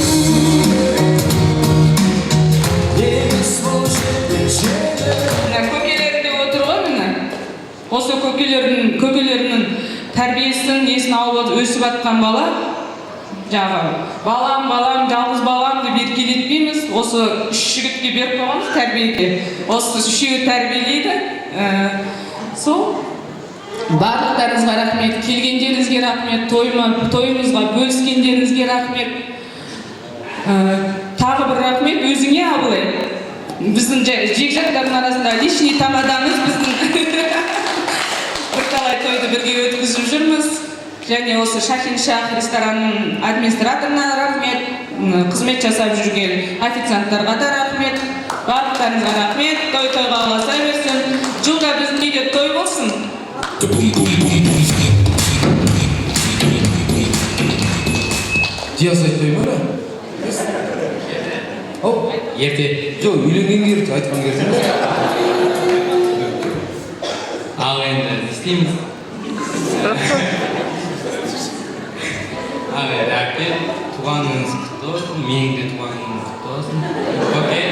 Көкелерінде отыр ғой мені. Осы көкелерінің тәрбиесін, несін алып өсіп атқан бала. Балам, жалғыз балам деп еркелетпейміз. Осы 3 жігітке беріп қойғанбыз тәрбиеге. Осы 3-еуі тәрбиелейді. Сол барлықтарыңызға рахмет, келгендеріңізге рахмет, тойымызға бөліскендеріңізге рахмет. Тағы бір рахмет өзіңе, Абылай. Біздің жекжаттардың арасында лишний тамадамыз, біздің бірталай тойды бірге өткізіп жүрміз. Және осы Шахиншах ресторанының администраторына рахмет, қызмет жасап жүрген официанттарға да рахмет. Барлықтарыңызға рахмет, той-тойға ұласа берсін. Жылда біздің үйде той болсын. Диас айтпай ма? Ерте. Жоқ, үйленген керді, айтқан керді. Ал енді істейміз. Ал енді әпке, туғаныңыз құтты болсын, менің де туғаным құтты болсын. Оке,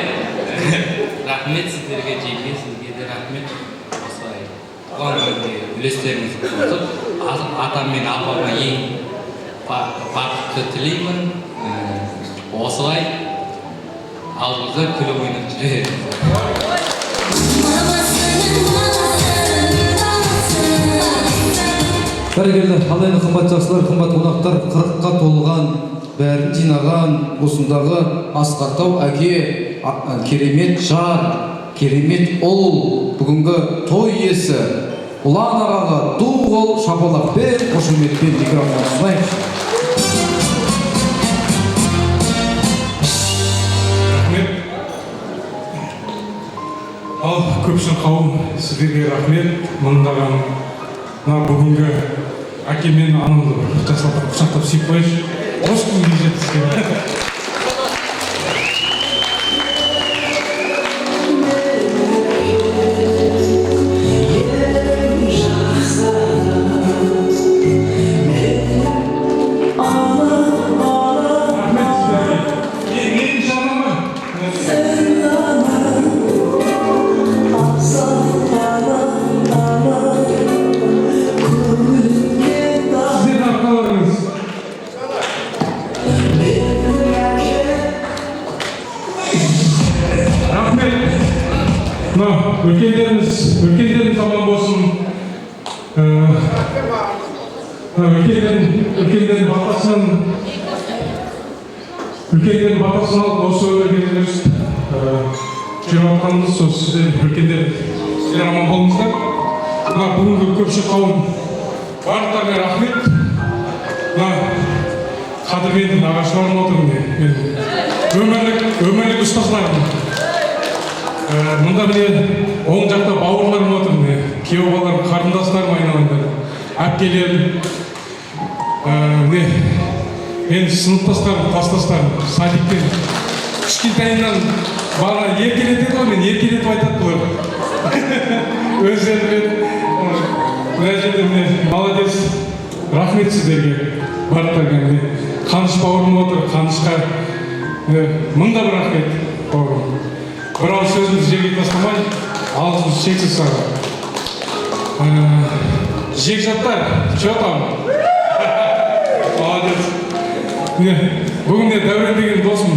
рахмет сіздерге, жеке сізге де рахмет. Осылай туған күнге үлестеріңіз қосып, атам мен апама ең бақытты тілеймін. Осылай алдымызда күліп ойнап жүреді. Бәрекелді, ал енді қымбат жақсылар, қымбат қонақтар, 40-қа толған, бәрін жинаған осындағы Асқартау әке, керемет жар, керемет ұл, бүгінгі той иесі Ұлан ағаға ду қол шапалақпен, қошеметпен микрофон ұсынайық. Ал көпшілік қауым, сіздерге рахмет. Мыңдаған бүгінгі әке мен анамды жасатып құшақтап сүйіп қояйыншы. Қош күнге жеткізген. Үлкендеріміз аман болсын. Үлкендердің батасын алып осы өмірге өстіп жүріп жатқанымыз сол сіздер үлкендер аман болыңыздар. Бүгінгі көпшілік қауым барлықтарына рахмет. Қадірменді нағашыларым отыр, өмірлік ұстаздарым. Мұнда міне оң жақта бауырларым отыр, күйеу балаларым, қарындастарым айналаңдар, әпкелерім, мен сыныптастарым, кластастарым, садиктен кішкентайымнан бала еркелетеді ғой, мен еркелетіп айтады бұлар. Өздері мына жерде міне молодец, рахмет сіздерге барлықтарыңа. Қаныш бауырым отыр, Қанышқа мыңда бір рахмет бауырым. Бір ауыз сөзімізді жерге тастамай, алғысымыз шексіз саған. Жекжаттар, че там? Молодец. Бүгінде Дәурен деген досым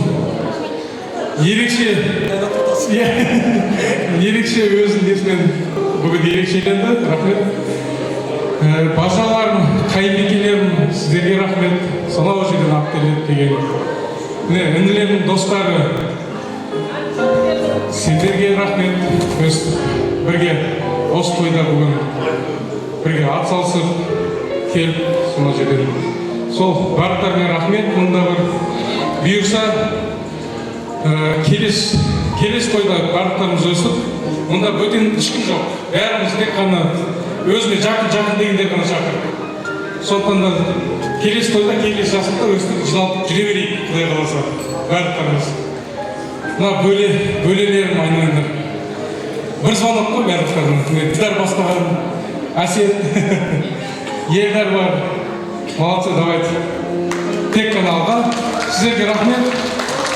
ерекше өзінің несімен бүгін ерекшеленді, рахмет. Бажаларым, қайынбикелерім, сіздерге рахмет. Сонау жерден алып келеді деген. Інілерім, достары, сендерге рахмет. Бірге осы тойда бүгін бірге атсалысып келіп сонау жерден. Сол барлықтарыңа рахмет. Мұнда бір бұйырса келес тойда барлықтарымыз өстіп, мұнда бөтен ешкім жоқ. Бәріміз тек қана өзіне жақын дегендер ғана шақырып. Сондықтан да келес тойда келес жасында өстіп жиналып жүре берейік, Құдай қаласа барлықтарымыз. Мына бөлелерім айналыңдар. Бір звонок қой барлықтарына. Дидар бастаған, Әсет, Елдар бар. Молодцы, давайте. Тек қана алға. Сіздерге рахмет.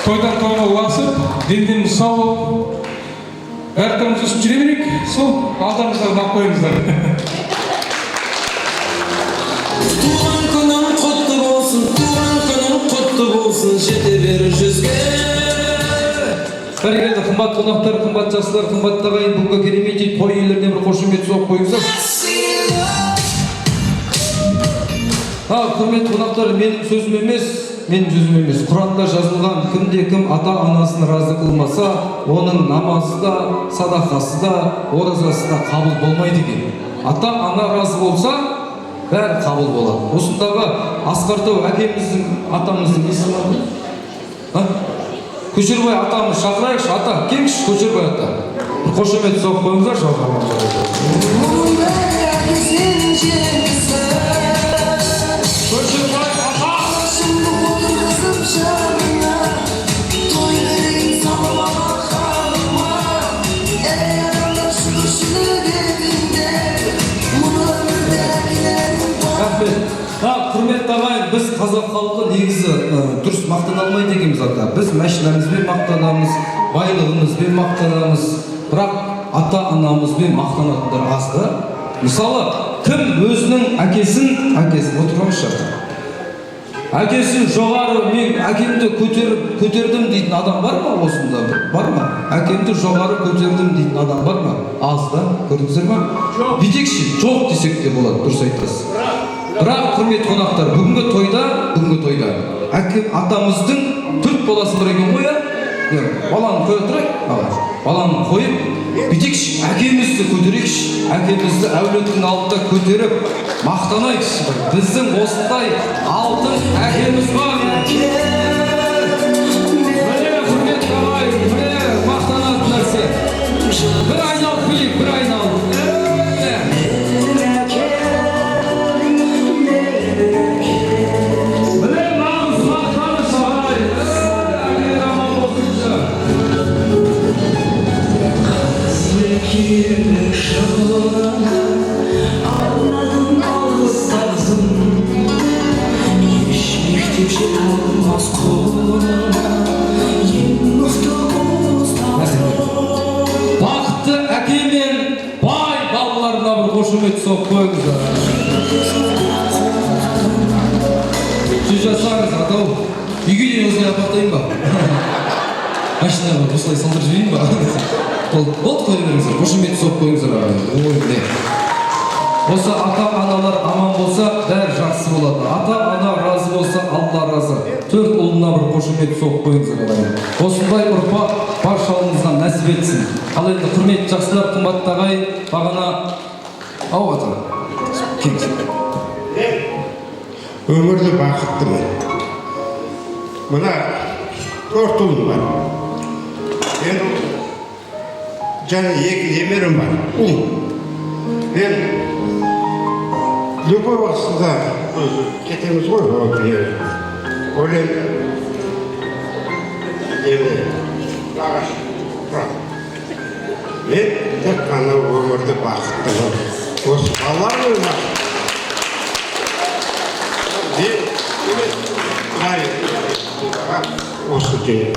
Тойдан тойға ұласып, дендеміз сау болып, барлықтарымыз өсіп жүре берейік. Сол алдарыңыздарын алып қойыңыздар. Туған күнің құтты болсын, туған күнің құтты болсын, жете бер жүзге. Бәрекелді, қымбат қонақтар, қымбат жастар, қымбат ағайын, бүгінгі керемет той иелеріне бір қошемет соғып қойыңыздар. Құрметті қонақтар, менің сөзім емес, Құранда жазылған, кімде-кім ата-анасын разы қылмаса, оның намазы да, садақасы да, оразасы да қабыл болмайды екен. Ата-ана разы болса, бәрі қабыл болады. Осындағы Асқартау әкеміздің, атамыздың есімі бар? Көшербай атамыз шақырайықшы, ата, келші Көшербай ата. Қошемет соғып қойыңыздар, құрметті ағайын, біз қазақ халқы негізі дұрыс мақтана алмайды екенбіз ата. Біз машинамызбен мақтанамыз, байлығымызбен мақтанамыз, бірақ ата-анамызбен мақтанатындар аз да. Мысалы, кім өзінің әкесін отырғаншы әкесін жоғары, мен әкемді көтердім дейтін адам бар ма осында? Бар ма? Әкемді жоғары көтердім дейтін адам бар ма? Аз да, көрдіңіздер ма? Бүйтекші, жоқ десек те болады, дұрыс айтасыз. Бірақ құрметті қонақтар, бүгінгі тойда атамыздың 4 баласы бар екен ғой, баланы қоя тұрайық, баланы қойып, бүйтейікші, әкемізді көтерейікші, әкемізді әулеттің алдында көтеріп, мақтанайықшы. Біздің осындай алтын әкеміз бар. Міне құрметті ағайын, міне мақтанатын нәрсе. Bir ayналып білейік, bir айналып. Бақытты әке мен бай балаларына бір қошемет соғып қойыңыздар. Сөз жасаңыз, атау. Үйге дейін осылай апақтайын ба? Машинаға осылай салдырып жіберейін ба? Болды қоя беріңіздер, қошемет соғып қойыңыздар. Осы ата-аналар аман болса, бәрі жақсы болады. Ата-ана разы болса, Алла разы. 4 ұлына бір қошемет соғып қойыңыздар. Осындай ұрпақ баршаларыңызға нәсіп етсін. Ал енді құрметті жақсылар, қымбатты ағайын, бағана ата. Өмірде бақыттымын. Мына 4 ұлым бар. Енді және 2 немерем бар. Мен любой уақытында кетеміз ғой, ойлаймын. Мен тек қана өмірді бақыттымын. Осы балалар ойнап. Осы жеңіл.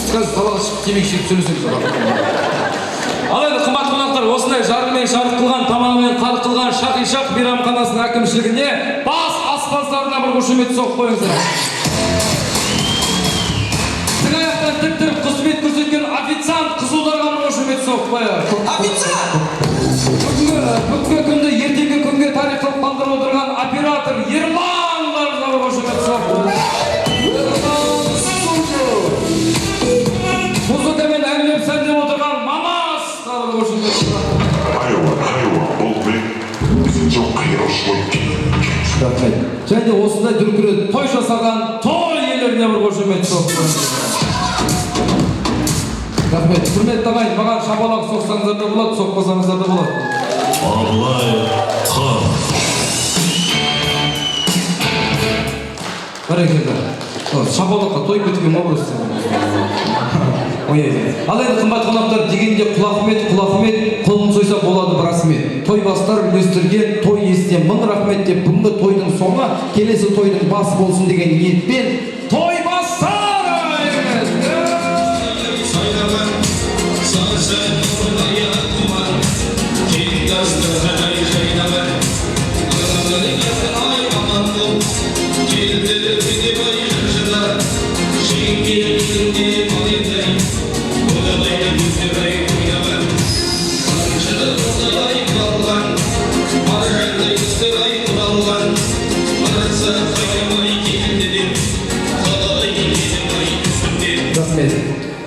Қазір талаға шығып темекі шегіп сөйлесеміз. Ал енді қымбатты қонақтар, осындай жарығымен жарық қылған, тамағымен қарық қылған Шақи-Шақ мейрамханасының әкімшілігіне бас аспаздарына бір қошемет соғып қойыңыздар. Тің аяқтан тік тұрып қызмет көрсеткен официант қызылдарға бір қошемет соғып қояйық. Официант! Бүгінгі күнді ертеңгі күнге тарихқа қалдырып отырған оператор Ерландарына бір қошемет соғып қояйық. Музыкамен әңгімелеп сәндеп отырған Мамас тағы бір қошемет соғып. Бұл біздің жоқ қиыршылық. Және осындай дүркірет той жасаған той иелеріне бір қошемет соғып. Рахмет, құрметті ағайын, маған шапалақ соқсаңыздар да болады, соқпасаңыздар да болады. Абылай хан. Бәрекелді. Шапалаққа той біткен ма бұрыс? Ал енді қымбат қонақтар дегенде құлақмет, қолын сойса болады бір рахмет. Той бастар үлестірген той иесіне 1000 рахмет деп бүгінгі тойдың соңы келесі тойдың басы болсын деген ниетпен той бастар!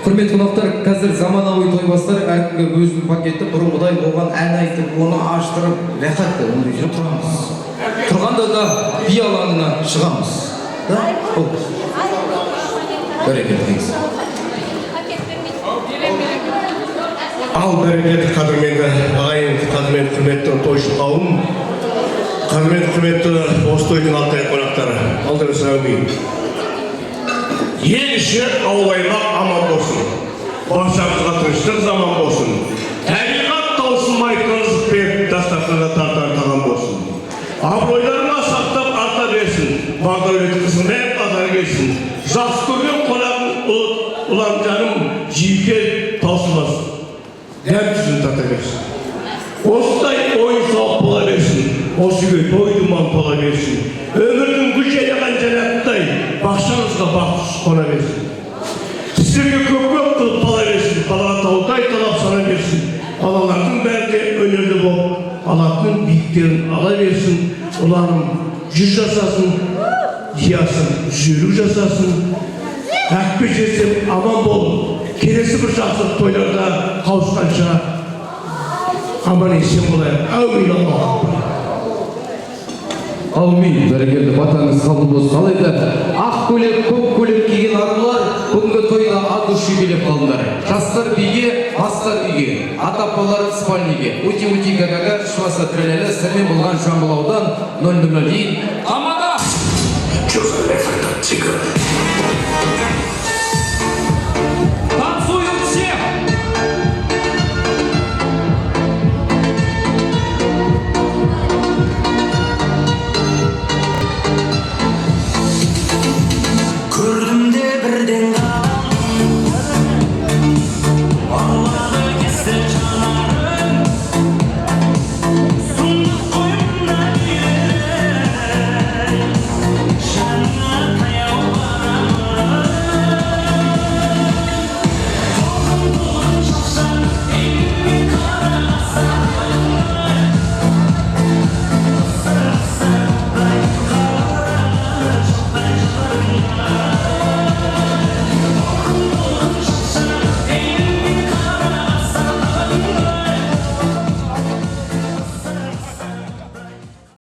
Құрметті қонақтар, қазір заманауи тойбастар әркімге өзінің пакеті бұрынғыдай оған ән айтып, оны аштырып, рәхатты, оны жүріп тұрамыз. Тұрғанда да би алаңына шығамыз. Бәрекелді дейсіз. Ал бәрекелді қадірменді ағайын, қадірменді құрметті тойшы қауым, қадірменді құрметті осы тойдың алтай қонақтары, алдыры сұрауын. Ел іші ауыл-аймақ аман болсын. Баршамызға тыныштық заман болсын. Табиғат таусылмай тыныштық беріп дастарханға тартар тағам болсын. Абыройларына сақтап арта берсін. Бағдәулет қызмет қатар келсін. Жақсы көрген қонағың ұлан жаным жиіке таусылмасын. Дәм түсін тарта берсін. Осындай ойын сауық бола берсін. Осы үйге той думан тола берсін. Өмірдің гүл жайнаған жәннаттай бақшаңызға бақ құс қона берсін. Сіздерге көп қылып қала берсін. берсін, балаға таудай талап сана берсін. Балалардың бәрі де өнерлі болып, алатын биіктерін ала берсін. Ұланым 100 жасасын, диясын 150 жасасын. Әкпе жесем аман бол. Келесі бір жақсы тойларда қауышқанша аман есен болайық. Әумин Аллах. Аумин, бәрекелді, батаңыз қабыл болсын. Алайда ақ көйлек, көк көйлек киген арулар бүгінгі тойда ат ұшы билеп қалдыңдар. Жастар биге, бастар үйге, ата-апалар спальниге. Ути-ути гагага, шуаса трелелі, сәлем болған Жамбыл аудан 000 дейін. Just left like a ticker.